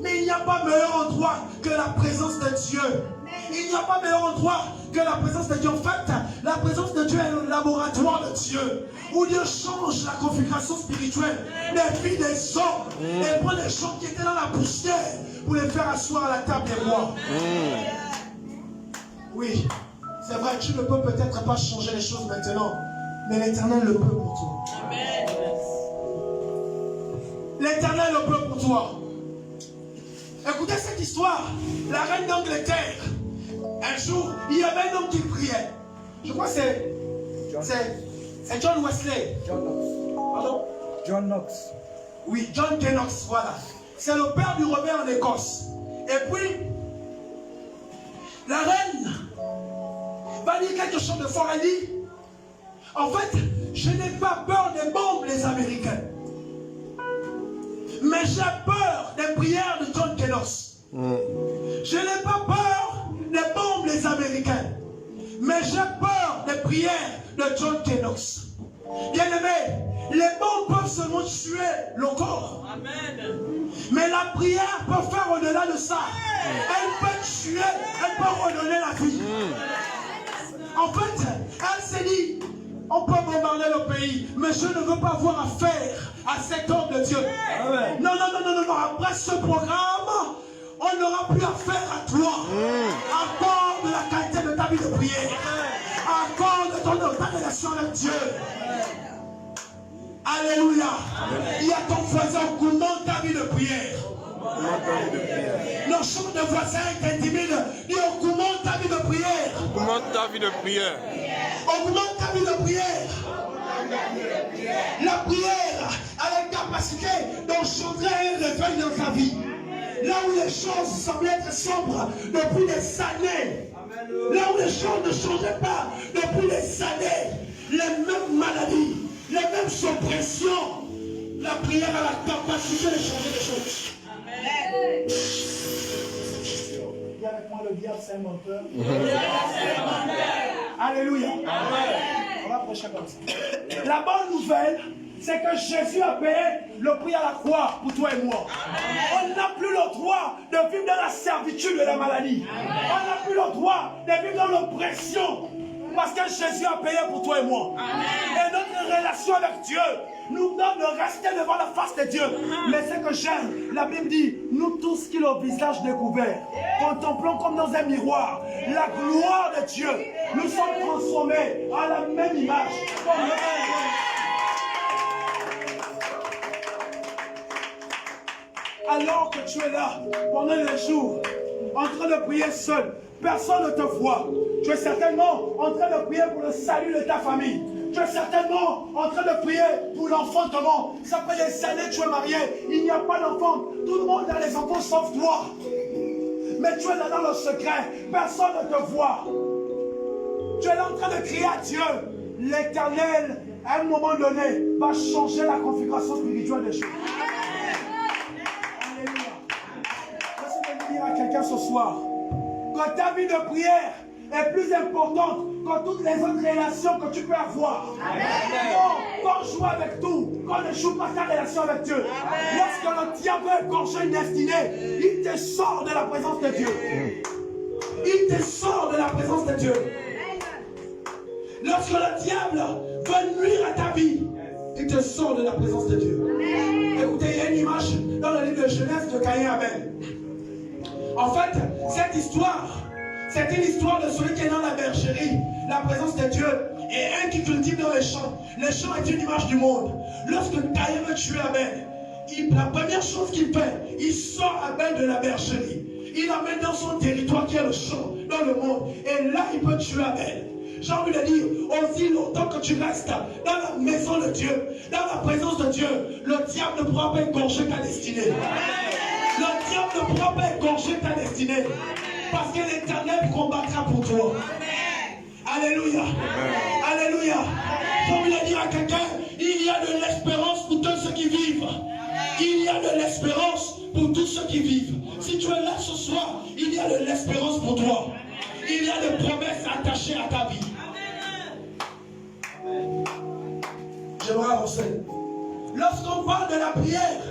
Mais il n'y a pas meilleur endroit que la présence de Dieu. Il n'y a pas meilleur endroit que la présence de Dieu. En fait, la présence de Dieu est le laboratoire de Dieu, où Dieu change la configuration spirituelle des vies des hommes. Et prend les gens qui étaient dans la poussière pour les faire asseoir à la table des rois. Oui, c'est vrai, tu ne peux peut-être pas changer les choses maintenant, mais l'Éternel le peut pour toi. L'Éternel le peut pour toi. Écoutez cette histoire. La reine d'Angleterre, un jour, il y avait un homme qui priait. Je crois que c'est John Wesley. John Knox. Pardon? John Knox. Oui, John Knox, voilà. C'est le père du rebelle en Écosse. Et puis, la reine va dire quelque chose de fort. Elle dit, en fait, je n'ai pas peur des bombes des Américains, mais j'ai peur des prières de John Knox. Je n'ai pas peur des bombes des Américains, mais j'ai peur des prières de John Knox. Bien-aimé, les bombes peuvent seulement tuer le corps. Amen. Mais la prière peut faire au-delà de ça. Elle peut tuer, elle peut redonner la vie. En fait, elle s'est dit, on peut bombarder le pays, mais je ne veux pas avoir affaire à cet homme de Dieu. Amen. Non. Après ce programme, on n'aura plus affaire à toi. Accorde la qualité de ta vie de prière. Accorde ta relation avec Dieu. Alléluia. Il y a ton voisin, augmente ta vie de prière. Le chant de voisin t'intimide. Il augmente ta vie de prière. Augmente ta vie de prière. Augmente ta vie de prière. La prière a la capacité d'engendrer un réveil dans ta vie. Là où les choses semblaient être sombres depuis des années. Là où les choses ne changeaient pas depuis des années. Les mêmes maladies, les mêmes oppressions. La prière a la capacité de changer les choses. Amen. Dis avec moi, le diable c'est un menteur. Alléluia. Amen. On va prêcher comme ça. La bonne nouvelle, c'est que Jésus a payé le prix à la croix pour toi et moi. Amen. On n'a plus le droit de vivre dans la servitude de la maladie. Amen. On n'a plus le droit de vivre dans l'oppression. Parce que Jésus a payé pour toi et moi. Amen. Et notre relation avec Dieu nous donne de rester devant la face de Dieu. Mais ce que j'aime, la Bible dit, nous tous qui le visage découvert, contemplons comme dans un miroir la gloire de Dieu. Nous sommes transformés à la même image. alors que tu es là, pendant les jours, en train de prier seul, personne ne te voit. Tu es certainement en train de prier pour le salut de ta famille. Tu es certainement en train de prier pour l'enfantement. Ça fait des années que tu es marié, il n'y a pas d'enfant. Tout le monde a des enfants sauf toi. Mais tu es là dans le secret, personne ne te voit. Tu es là en train de crier à Dieu. L'Éternel, à un moment donné, va changer la configuration spirituelle des choses. Alléluia. Je vais dire à quelqu'un ce soir que ta vie de prière est plus importante que toutes les autres relations que tu peux avoir. Non, quand joue avec tout, quand ne joue pas ta relation avec Dieu. Lorsque le diable veut égorger une destinée, il te sort de la présence de Dieu. Il te sort de la présence de Dieu. Lorsque le diable veut nuire à ta vie, il te sort de la présence de Dieu. Écoutez, il y a une image dans le livre de Genèse de Caïn et Abel. En fait, cette histoire, c'est une histoire de celui qui est dans la bergerie, la présence de Dieu, et un qui cultive dans les champs. Les champs est une image du monde. Lorsque Caïn veut tuer Abel, la première chose qu'il fait, il sort Abel de la bergerie. Il l'amène dans son territoire qui est le champ, dans le monde. Et là, il peut tuer Abel. J'ai envie de dire, aussi longtemps que tu restes dans la maison de Dieu, dans la présence de Dieu, le diable ne pourra pas égorger ta destinée. Le diable ne pourra pas égorger ta destinée. Parce que l'Éternel combattra pour toi. Alléluia. Alléluia. J'ai envie de dire à quelqu'un, il y a de l'espérance pour tous ceux qui vivent. Il y a de l'espérance pour tous ceux qui vivent. Si tu es là ce soir, il y a de l'espérance pour toi. Il y a des promesses attachées à ta vie. J'aimerais avancer. Lorsqu'on parle de la prière,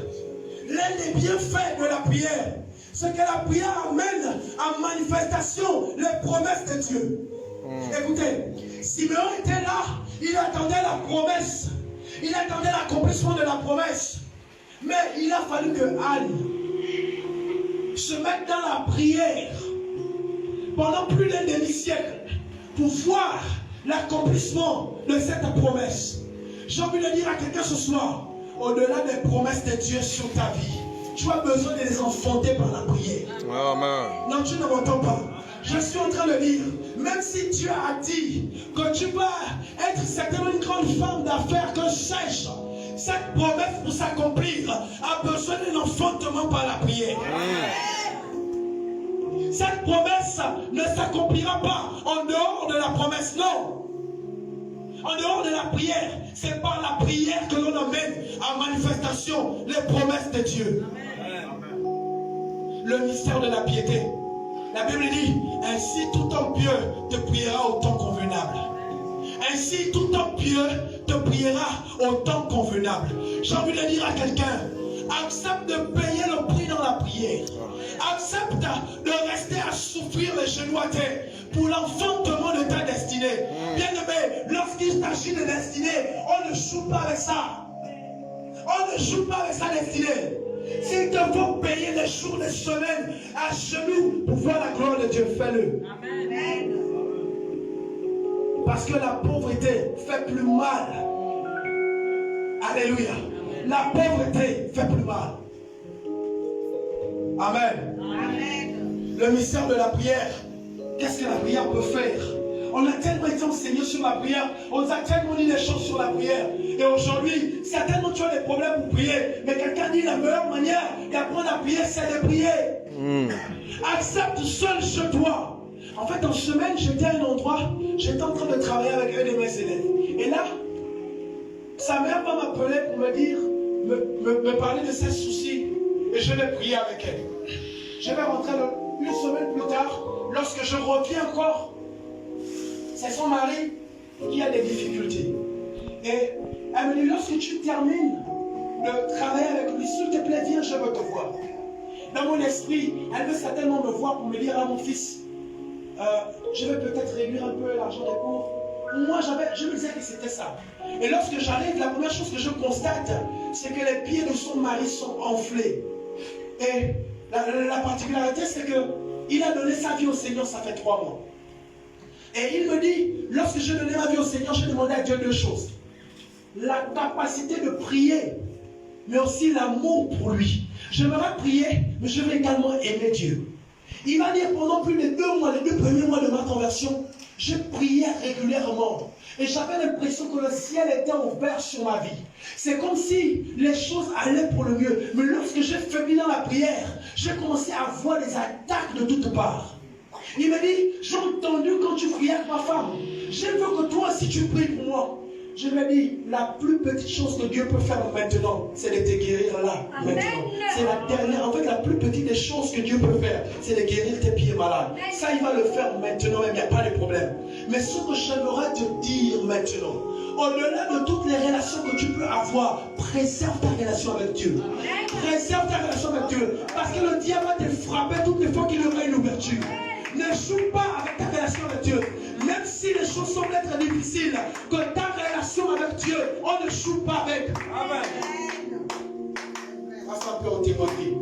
l'un des bienfaits de la prière, c'est que la prière amène en manifestation les promesses de Dieu. Écoutez, Simeon était là, il attendait la promesse, il attendait l'accomplissement de la promesse. Mais il a fallu que Anne se mette dans la prière pendant plus d'un demi-siècle pour voir l'accomplissement de cette promesse. J'ai envie de dire à quelqu'un ce soir, au-delà des promesses de Dieu sur ta vie, tu as besoin de les enfanter par la prière. Amen. Non, tu ne m'entends pas. Je suis en train de dire, même si Dieu a dit que tu vas être certainement une grande femme d'affaires, que sache, cette promesse pour s'accomplir a besoin d'un enfantement par la prière. Cette promesse ne s'accomplira pas en dehors de la promesse, non. En dehors de la prière, c'est par la prière que l'on amène en manifestation les promesses de Dieu. Le mystère de la piété. La Bible dit, ainsi tout homme pieux te priera au temps convenable. Ainsi tout homme pieux te priera au temps convenable. J'ai envie de dire à quelqu'un, accepte de payer le prix dans la prière. Accepte de rester à souffrir les genoux à terre pour l'enfantement de ta destinée. Bien-aimé, lorsqu'il s'agit de destinée, on ne joue pas avec ça. On ne joue pas avec sa destinée. S'il te faut payer des jours, des semaines à genoux pour voir la gloire de Dieu, fais-le. Amen. Parce que la pauvreté fait plus mal. Alléluia. La pauvreté fait plus mal. Amen. Amen. Le mystère de la prière. Qu'est-ce que la prière peut faire? On a tellement été enseigné sur la prière. On nous a tellement dit des choses sur la prière. Et aujourd'hui, certainement tu as des problèmes pour prier. Mais quelqu'un dit la meilleure manière d'apprendre à prier, c'est de prier. Accepte seul chez toi. En fait, en semaine, j'étais à un endroit, j'étais en train de travailler avec un de mes élèves. Et là, sa mère va m'appeler pour me dire, me parler de ses soucis. Et je vais prier avec elle. Je vais rentrer une semaine plus tard. Lorsque je reviens encore, c'est son mari qui a des difficultés. Et elle me dit, lorsque tu termines de travailler avec lui, s'il te plaît, viens, je veux te voir. Dans mon esprit, elle veut certainement me voir pour me dire à mon fils, je vais peut-être réduire un peu l'argent des cours. Moi, je me disais que c'était ça. Et lorsque j'arrive, la première chose que je constate, c'est que les pieds de son mari sont enflés. Et la particularité, c'est qu'il a donné sa vie au Seigneur, ça fait 3 mois. Et il me dit, lorsque j'ai donné ma vie au Seigneur, j'ai demandé à Dieu 2 choses. La capacité de prier mais aussi l'amour pour lui. J'aimerais prier, mais je veux également aimer Dieu. Il va dire pendant plus de 2 mois, les 2 premiers mois de ma conversion, je priais régulièrement. Et j'avais l'impression que le ciel était ouvert sur ma vie. C'est comme si les choses allaient pour le mieux. Mais lorsque j'ai faibli dans la prière, j'ai commencé à voir des attaques de toutes parts. Il m'a dit, j'ai entendu quand tu priais avec ma femme. Je veux que toi aussi tu pries pour moi. Je lui ai dit, la plus petite chose que Dieu peut faire maintenant, c'est de te guérir là, maintenant. C'est la dernière, en fait, la plus petite des choses que Dieu peut faire, c'est de guérir tes pieds malades. Ça, il va le faire maintenant, même, il n'y a pas de problème. Mais ce que j'aimerais te dire maintenant, au-delà de toutes les relations que tu peux avoir, préserve ta relation avec Dieu. Préserve ta relation avec Dieu. Parce que le diable va te frapper toutes les fois qu'il y aura une ouverture. Ne joue pas avec ta relation avec Dieu. Même si les choses semblent être difficiles, que ta relation avec Dieu, on ne joue pas avec. Amen. Ça peut en témoigner.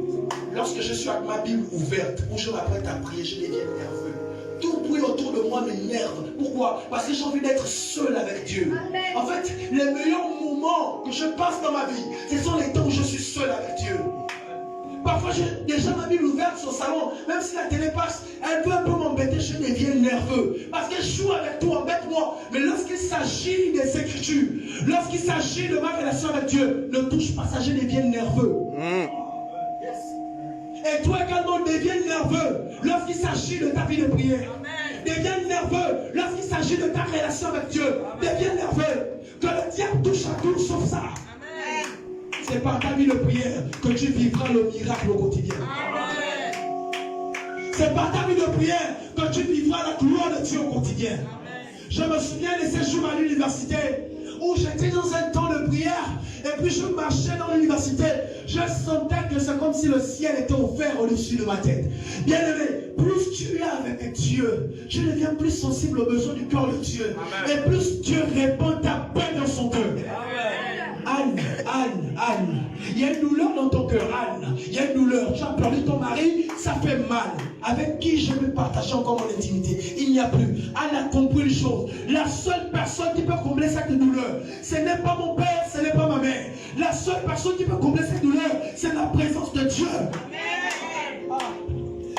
Lorsque je suis avec ma Bible ouverte, où je m'apprête à prier, je deviens nerveux. Tout bruit autour de moi m'énerve. Pourquoi? Parce que j'ai envie d'être seul avec Dieu. En fait, les meilleurs moments que je passe dans ma vie, ce sont les temps où je suis seul avec Dieu. Parfois, j'ai déjà ma Bible ouverte sur le salon. Même si la télé passe, elle peut un peu m'embêter, je deviens nerveux. Parce qu'elle joue avec toi, embête-moi. Mais lorsqu'il s'agit des Écritures, lorsqu'il s'agit de ma relation avec Dieu, ne touche pas ça, je deviens nerveux. Et toi également, deviens nerveux lorsqu'il s'agit de ta vie de prière. Deviens nerveux lorsqu'il s'agit de ta relation avec Dieu. Deviens nerveux. Que le diable touche à tout sauf ça. C'est par ta vie de prière que tu vivras le miracle au quotidien. C'est par ta vie de prière que tu vivras la gloire de Dieu au quotidien. Je me souviens de ces jours à l'université où j'étais dans un temps de prière et puis je marchais dans l'université. Je sentais que c'est comme si le ciel était ouvert au-dessus de ma tête. Bien aimé, plus tu es avec Dieu, tu deviens plus sensible aux besoins du cœur de Dieu. Et plus Dieu répand ta paix dans son cœur. Anne, il y a une douleur dans ton cœur, Anne. Il y a une douleur. Tu as perdu ton mari, ça fait mal. Avec qui je vais partager encore mon intimité? Il n'y a plus. Anne a compris une chose. La seule personne qui peut combler cette douleur, ce n'est pas mon père, ce n'est pas ma mère. La seule personne qui peut combler cette douleur, c'est la présence de Dieu.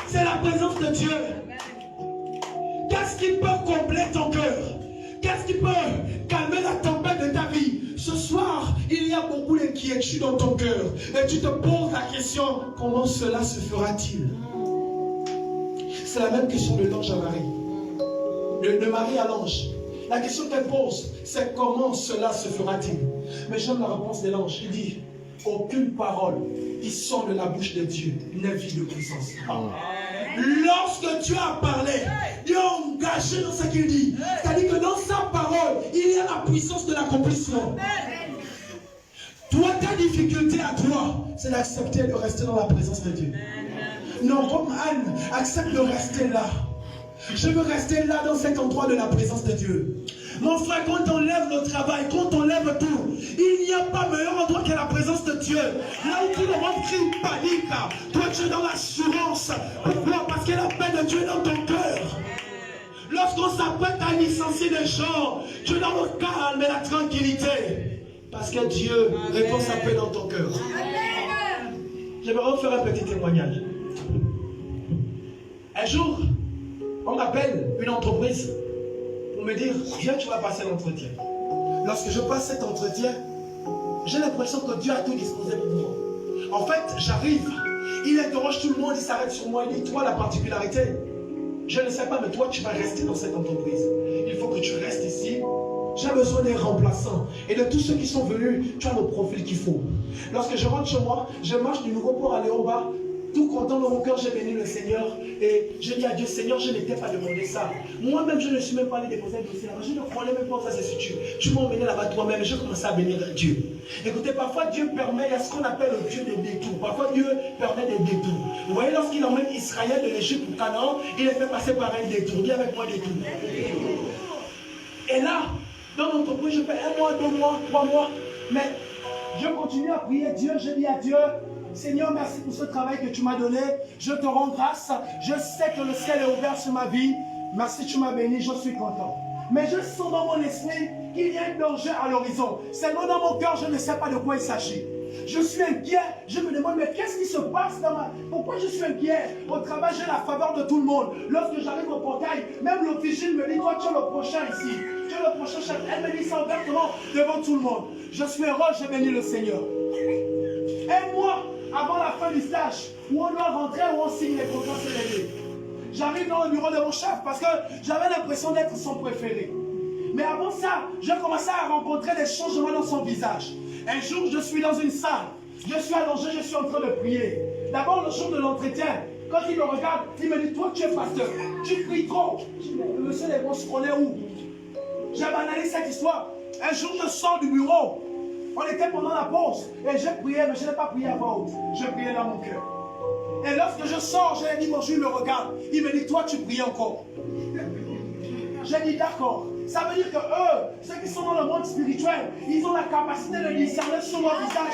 C'est la présence de Dieu. Qu'est-ce qui peut combler ton cœur? Qu'est-ce qui peut calmer la tempête de ta vie? Ce soir, il y a beaucoup d'inquiétude dans ton cœur. Et tu te poses la question, comment cela se fera-t-il? C'est la même question de l'ange à Marie. De Marie à l'ange. La question qu'elle pose, c'est comment cela se fera-t-il? Mais j'aime la réponse de l'ange. Il dit, aucune parole qui sort de la bouche de Dieu n'est vide de puissance. Lorsque Dieu a parlé, Dieu est engagé dans ce qu'il dit. C'est-à-dire que dans sa parole, il y a la puissance de l'accomplissement. Toi, ta difficulté à toi, c'est d'accepter de rester dans la présence de Dieu. Non, comme Anne, accepte de rester là. Je veux rester là dans cet endroit de la présence de Dieu. Mon frère, quand on lève le travail, quand on lève tout, il n'y a pas meilleur endroit que la présence de Dieu. Là où tout le monde crie panique, toi tu es dans l'assurance. Pourquoi? Parce que la paix de Dieu est dans ton cœur. Lorsqu'on s'apprête à licencier des gens, tu es dans le calme et la tranquillité. Parce que Dieu répond sa paix dans ton cœur. J'aimerais vous faire un petit témoignage. Un jour, on m'appelle une entreprise pour me dire, viens, tu vas passer l'entretien. Lorsque je passe cet entretien, j'ai l'impression que Dieu a tout disposé pour moi. En fait, j'arrive, il interroge tout le monde, il s'arrête sur moi, il dit, toi, la particularité, je ne sais pas, mais toi, tu vas rester dans cette entreprise. Il faut que tu restes ici. J'ai besoin des remplaçants. Et de tous ceux qui sont venus, tu as le profil qu'il faut. Lorsque je rentre chez moi, je marche du nouveau pour aller au bas. Tout content dans mon cœur, j'ai béni le Seigneur. Et je dis à Dieu, Seigneur, je n'étais pas demandé ça. Moi-même, je ne suis même pas allé déposer un dossier là-bas. Je ne croyais même pas où ça se situe. Tu m'as emmené là-bas toi-même et je commençais à bénir Dieu. Écoutez, parfois Dieu permet, il y a ce qu'on appelle le Dieu des détours. Parfois Dieu permet des détours. Vous voyez, lorsqu'il emmène Israël de l'Égypte pour Canaan, il les fait passer par un détour. Dis avec moi détour. Et là, dans l'entreprise, je fais 1 mois, 2 mois, 3 mois. Mais je continue à prier Dieu. Je dis à Dieu, Seigneur, merci pour ce travail que tu m'as donné. Je te rends grâce. Je sais que le ciel est ouvert sur ma vie. Merci, tu m'as béni, je suis content. Mais je sens dans mon esprit qu'il y a un danger à l'horizon. Seulement dans mon cœur, je ne sais pas de quoi il s'agit. Je suis inquiet. Je me demande, mais qu'est-ce qui se passe dans ma... Pourquoi je suis inquiet? Au travail, j'ai la faveur de tout le monde. Lorsque j'arrive au portail, même l'officier me dit, toi, tu es le prochain ici. Tu es le prochain chef. Elle me dit ça ouvertement devant tout le monde. Je suis heureux, je bénis le Seigneur. Un mois avant la fin du stage, où on doit rentrer, où on signe les contrats CDD. J'arrive dans le bureau de mon chef parce que j'avais l'impression d'être son préféré. Mais avant ça, j'ai commencé à rencontrer des changements dans son visage. Un jour, je suis dans une salle. Je suis allongé, je suis en train de prier. D'abord, le jour de l'entretien, quand il me regarde, il me dit, toi, tu es pasteur. Tu pries trop. Je dis, mais monsieur Lebon, on est où? J'avais analysé cette histoire. Un jour, je sors du bureau. On était pendant la pause. Et j'ai prié, mais je n'ai pas prié à voix haute. Je priais dans mon cœur. Et lorsque je sors, j'ai dit, bonjour, il me regarde. Il me dit, toi, tu pries encore. J'ai dit, d'accord. Ça veut dire que eux, ceux qui sont dans le monde spirituel, ils ont la capacité de discerner sur leur visage.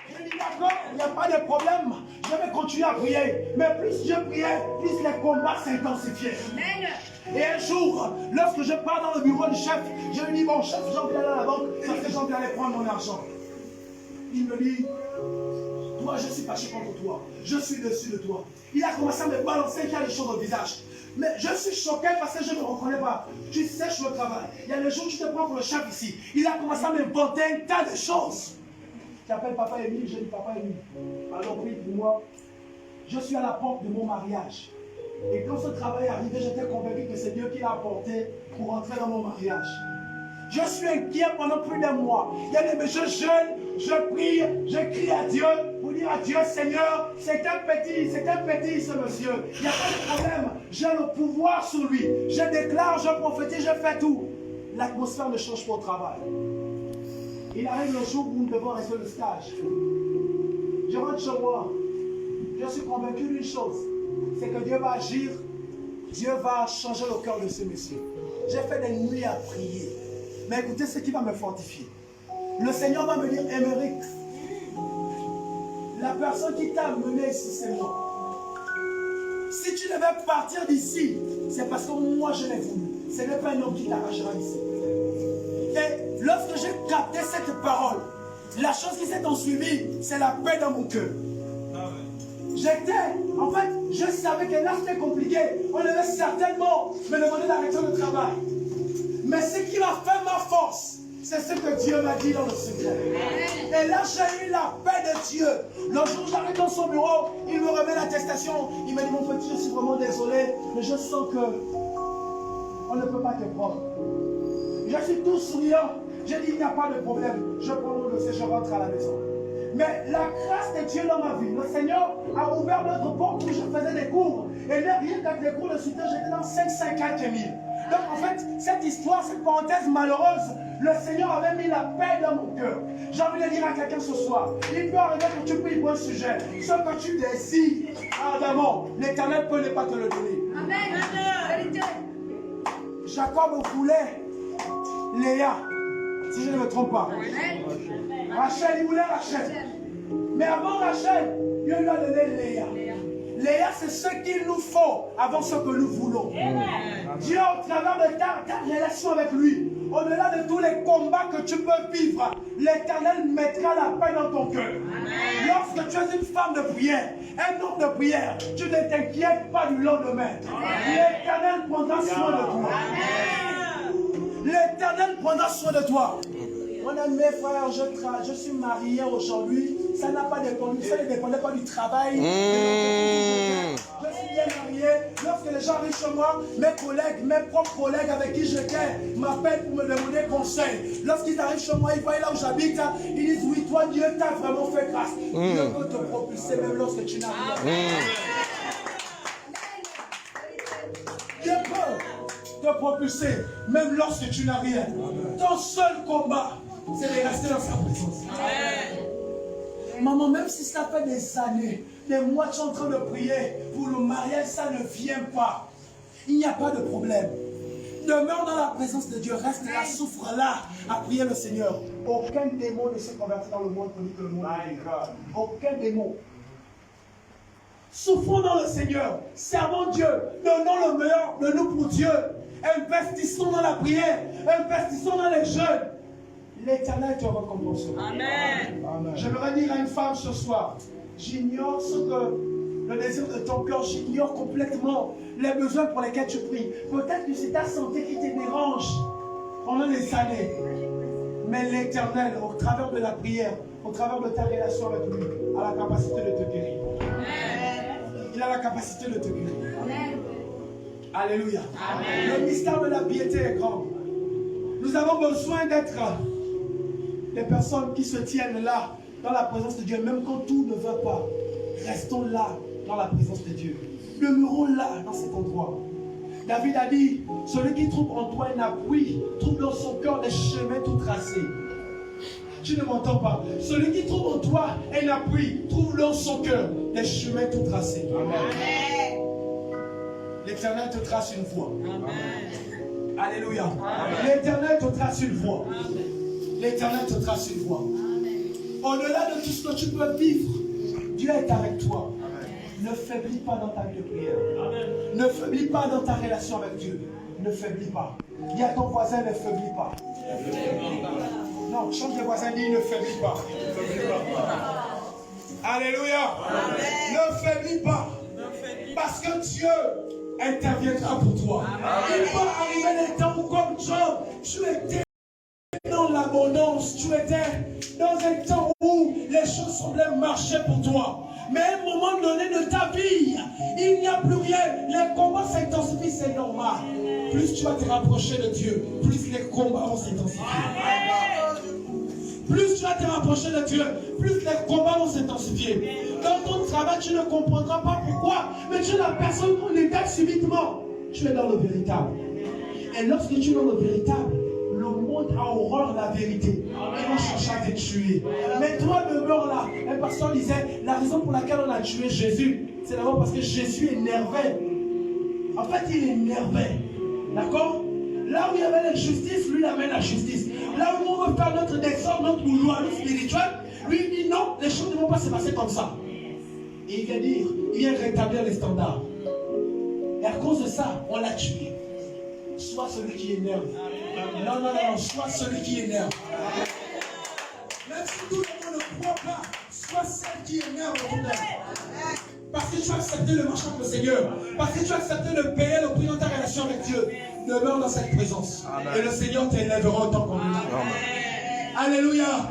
Je dis, d'accord, il n'y a pas de problème. Je vais continuer à prier. Mais plus je priais, plus les combats s'intensifiaient. Et un jour, lorsque je pars dans le bureau du chef, je lui dis, bon chef, j'ai envie d'aller à la banque parce que j'ai envie d'aller prendre mon argent. Il me dit, toi, je suis fâché contre toi. Je suis dessus de toi. Il a commencé à me balancer qu'il y a des choses au visage. Mais je suis choqué parce que je ne me reconnais pas. Tu sèches le travail. Il y a le jour où tu te prends pour le chef ici. Il a commencé à m'inventer un tas de choses. Tu appelles papa Émile, je dis papa Émile. Alors prie pour moi. Je suis à la porte de mon mariage. Et quand ce travail est arrivé, j'étais convaincu que c'est Dieu qui l'a apporté pour entrer dans mon mariage. Je suis inquiet pendant plus d'un mois. Il y a des je jeûne, je prie, je crie à Dieu pour dire à Dieu, Seigneur, c'est un petit ce monsieur. Il n'y a pas de problème. J'ai le pouvoir sur lui. Je déclare, je prophétise, je fais tout. L'atmosphère ne change pas au travail. Il arrive le jour où nous devons rester le stage. Je rentre chez moi. Je suis convaincu d'une chose. C'est que Dieu va agir. Dieu va changer le cœur de ce monsieur. J'ai fait des nuits à prier. Mais écoutez ce qui va me fortifier. Le Seigneur va me dire, Émeric, la personne qui t'a amené ici, c'est moi. Si tu devais partir d'ici, c'est parce que moi je l'ai voulu. Ce n'est pas un homme qui t'arrachera ici. Et lorsque j'ai capté cette parole, la chose qui s'est ensuivie, c'est la paix dans mon cœur. En fait, je savais que là c'était compliqué. On devait certainement me demander d'arrêter le travail. Mais ce qui m'a fait ma force, c'est ce que Dieu m'a dit dans le secret. Et là, j'ai eu la paix de Dieu. Le jour où j'arrive dans son bureau, il me remet l'attestation. Il me dit, mon petit, je suis vraiment désolé, mais je sens que on ne peut pas te prendre. Je suis tout souriant. J'ai dit, il n'y a pas de problème. Je prends mon dossier, je rentre à la maison. Mais la grâce de Dieu dans ma vie, le Seigneur a ouvert notre porte où je faisais des cours. Et rien qu'avec les cours de soutien, j'étais dans 550 000. Donc en fait, cette histoire, cette parenthèse malheureuse, le Seigneur avait mis la paix dans mon cœur. J'ai envie de dire à quelqu'un ce soir, il peut arriver que tu pries pour un sujet. Ce que tu désires ardemment, l'Éternel peut ne pas te le donner. Amen. Jacob voulait Léa, si je ne me trompe pas. Rachel, il voulait Rachel. Mais avant Rachel, Dieu lui a donné Léa. Léa, c'est ce qu'il nous faut avant ce que nous voulons. Dieu, au travers de ta relation avec lui, au-delà de tous les combats que tu peux vivre, l'Éternel mettra la paix dans ton cœur. Lorsque tu es une femme de prière, un homme de prière, tu ne t'inquiètes pas du lendemain. L'Éternel prendra soin de toi. L'Éternel prendra soin de toi. Mon ami, frère, je suis marié aujourd'hui. Ça n'a pas dépendu, ça ne dépendait pas du travail. Je suis bien marié. Lorsque les gens arrivent chez moi, mes collègues, mes propres collègues avec qui j'étais, m'appellent pour me demander conseil. Lorsqu'ils arrivent chez moi, ils voient là où j'habite, ils disent, oui, toi, Dieu t'a vraiment fait grâce. Dieu peut te propulser même lorsque tu n'as rien. Dieu peut te propulser même lorsque tu n'as rien. Ton seul combat, c'est de rester dans sa présence. Maman, même si ça fait des années, des mois tu es en train de prier pour le mariage, ça ne vient pas. Il n'y a pas de problème. Demeure dans la présence de Dieu, reste là, souffre là, à prier le Seigneur. Aucun démon ne se convertit dans le monde pour dire que le monde est grave. Aucun démon. Souffrons dans le Seigneur, servons Dieu, donnons le meilleur de nous pour Dieu. Investissons dans la prière, investissons dans les jeûnes. l'Éternel te récompensera. Amen. J'aimerais dire à une femme ce soir, j'ignore ce que le désir de ton cœur, j'ignore complètement les besoins pour lesquels tu pries. Peut-être que c'est ta santé qui te dérange pendant des années. Mais l'Éternel, au travers de la prière, au travers de ta relation avec lui, a la capacité de te guérir. Il a la capacité de te guérir. Alléluia. Le mystère de la piété est grand. Nous avons besoin d'être des personnes qui se tiennent là, dans la présence de Dieu, même quand tout ne va pas. Restons là, dans la présence de Dieu. Demeurons là, dans cet endroit. David a dit, celui qui trouve en toi un appui, trouve dans son cœur des chemins tout tracés. Tu ne m'entends pas. Celui qui trouve en toi un appui, trouve dans son cœur des chemins tout tracés. Amen. L'Éternel te trace une voie. Amen. Alléluia. L'Éternel te trace une voie. L'Éternel te trace une voie. Au-delà de tout ce que tu peux vivre, Dieu est avec toi. Ne faiblis pas dans ta vie de prière. Ne faiblis pas dans ta relation avec Dieu. Ne faiblis pas. Dis à ton voisin, ne faiblis pas. Non, change de voisin, dis ne faiblis pas. Alléluia. Ne faiblis pas. Parce que Dieu interviendra pour toi. Il va arriver des temps où, comme Job, tu étais dans l'abondance, tu étais dans un temps où les choses semblaient marcher pour toi. Mais à un moment donné de ta vie, il n'y a plus rien. Les combats s'intensifient, c'est normal. Plus tu vas te rapprocher de Dieu, plus les combats vont s'intensifier. Plus tu vas te rapprocher de Dieu, plus les combats vont s'intensifier. Dans ton travail, tu ne comprendras pas pourquoi, mais tu es la personne qu'on détecte subitement. Tu es dans le véritable. Et lorsque tu es dans le véritable, le monde a horreur de la vérité. Ils vont chercher à te tuer. Mais toi, demeure là. Un pasteur disait, la raison pour laquelle on a tué Jésus, c'est d'abord parce que Jésus énervait. En fait, il énervait. D'accord? Là où il y avait la justice, lui il amène la justice. Là où on veut faire notre désordre, notre loi spirituelle, lui il dit non, les choses ne vont pas se passer comme ça. Et il vient dire, il vient rétablir les standards. Et à cause de ça, on l'a tué. Soit celui qui énerve. Non, soit celui qui énerve. Même si tout le monde ne croit pas, soit celle qui énerve autour d'elle. Parce que tu as accepté le marché avec le Seigneur. Parce que tu as accepté de payer le prix dans ta relation avec Dieu. Demeure dans cette présence. Amen. Et le Seigneur t'élèvera autant qu'on lui. Alléluia. Amen.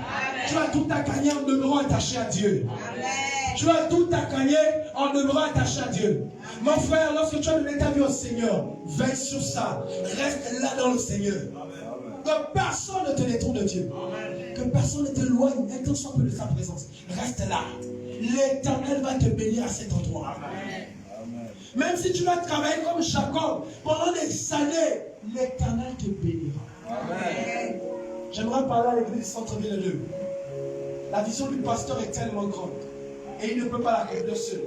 Tu as tout à gagner en demeurant attaché à Dieu. Amen. Tu as tout à gagner en demeurant attaché à Dieu. Mon frère, lorsque tu as donné ta vie au Seigneur, veille sur ça. Reste là dans le Seigneur. Amen. Que personne ne te détourne de Dieu. Amen. Que personne ne t'éloigne un tant soit peu de sa présence. Reste là. L'Éternel va te bénir à cet endroit. Amen. Même si tu vas travailler comme Jacob pendant des années, l'Éternel te bénira. Amen. J'aimerais parler à l'église Centre-Ville 2. La vision du pasteur est tellement grande. Et il ne peut pas l'accomplir seul.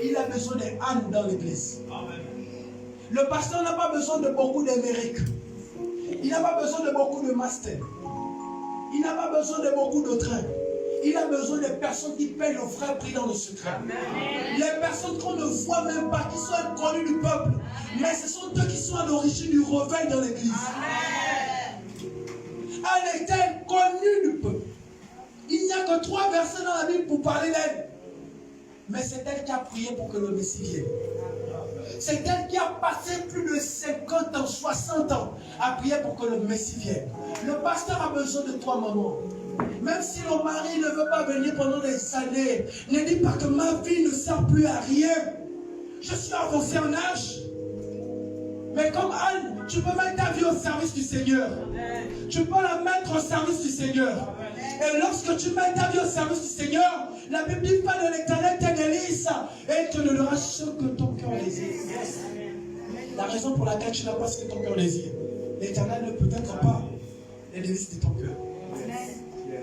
Il a besoin des ânes dans l'église. Le pasteur n'a pas besoin de beaucoup d'Amérique. Il n'a pas besoin de beaucoup de masters. Il n'a pas besoin de beaucoup de trains. Il a besoin des personnes qui payent le vrai prix dans le secret. Les personnes qu'on ne voit même pas, qui sont inconnues du peuple. Mais ce sont eux qui sont à l'origine du réveil dans l'église. Elle était inconnue du peuple. Il n'y a que 3 versets dans la Bible pour parler d'elle. Mais c'est elle qui a prié pour que le Messie vienne. C'est elle qui a passé plus de 50 ans, 60 ans à prier pour que le Messie vienne. Le pasteur a besoin de toi, maman. Même si le mari ne veut pas venir pendant des années, ne dis pas que ma vie ne sert plus à rien. Je suis avancé en âge. Mais comme Anne, tu peux mettre ta vie au service du Seigneur. Tu peux la mettre au service du Seigneur. Et lorsque tu mets ta vie au service du Seigneur, la Bible dit pas de l'Éternel tes délices et te donnera ce que ton cœur désire. La raison pour laquelle tu n'as pas ce que ton cœur désire, l'Éternel ne peut-être pas les délices de ton cœur.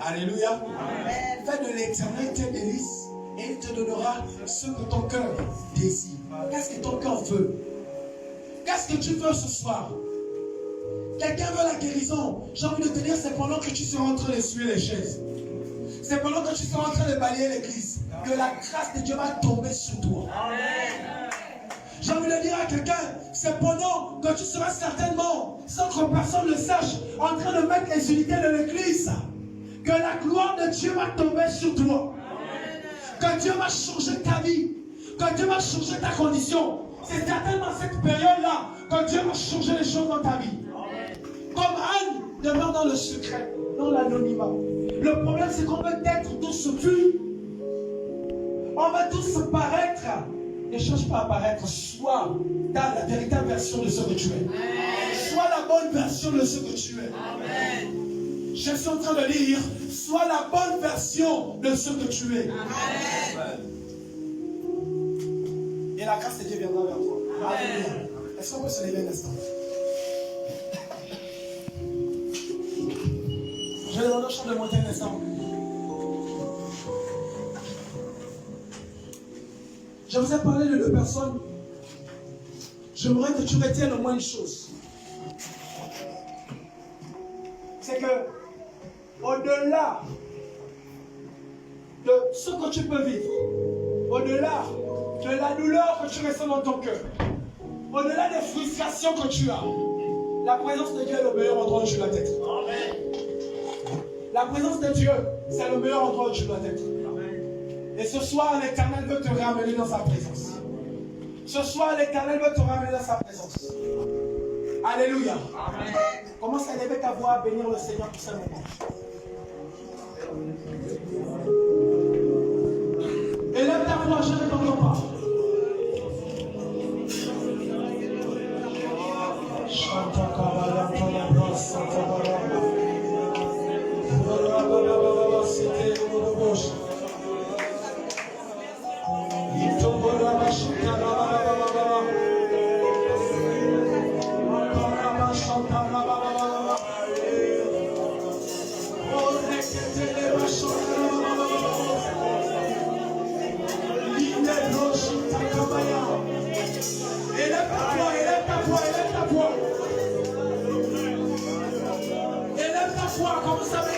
Alléluia. Amen. Fais de l'Éternel tes délices et il te donnera ce que ton cœur désire. Qu'est-ce que ton cœur veut? Qu'est-ce que tu veux ce soir? Quelqu'un veut la guérison. J'ai envie de te dire, c'est pendant que tu seras en train d'essuyer les chaises. C'est pendant que tu seras en train de balayer l'église que la grâce de Dieu va tomber sur toi. Amen. J'ai envie de dire à quelqu'un, c'est pendant que tu seras certainement, sans que personne ne le sache, en train de mettre les unités de l'église, que la gloire de Dieu va tomber sur toi. Que Dieu va changer ta vie. Que Dieu va changer ta condition. C'est certainement cette période-là que Dieu va changer les choses dans ta vie. Comme Anne demeure dans le secret, dans l'anonymat. Le problème, c'est qu'on veut être tous vus. On veut tous paraître. Ne cherche pas à paraître. Sois dans la véritable version de ce que tu es. Sois la bonne version de ce que tu es. Amen. Je suis en train de lire. Sois la bonne version de ce que tu es. Amen. Et la grâce de Dieu viendra vers toi. Amen. Est-ce qu'on peut se lever un instant? Je demande au chant de monter un instant. Je vous ai parlé de 2 personnes. J'aimerais que tu retiennes au moins une chose. C'est que, au-delà de ce que tu peux vivre, au-delà de la douleur que tu ressens dans ton cœur, au-delà des frustrations que tu as, la présence de Dieu est le meilleur endroit où tu dois être. Amen. La présence de Dieu, c'est le meilleur endroit où tu dois être. Et ce soir, l'Éternel veut te ramener dans sa présence. Ce soir, l'Éternel veut te ramener dans sa présence. Alléluia. Amen. Commence à élever ta voix à bénir le Seigneur pour ce moment. Élève ta voix, je ne t'entends pas. Élève ta voix, commence à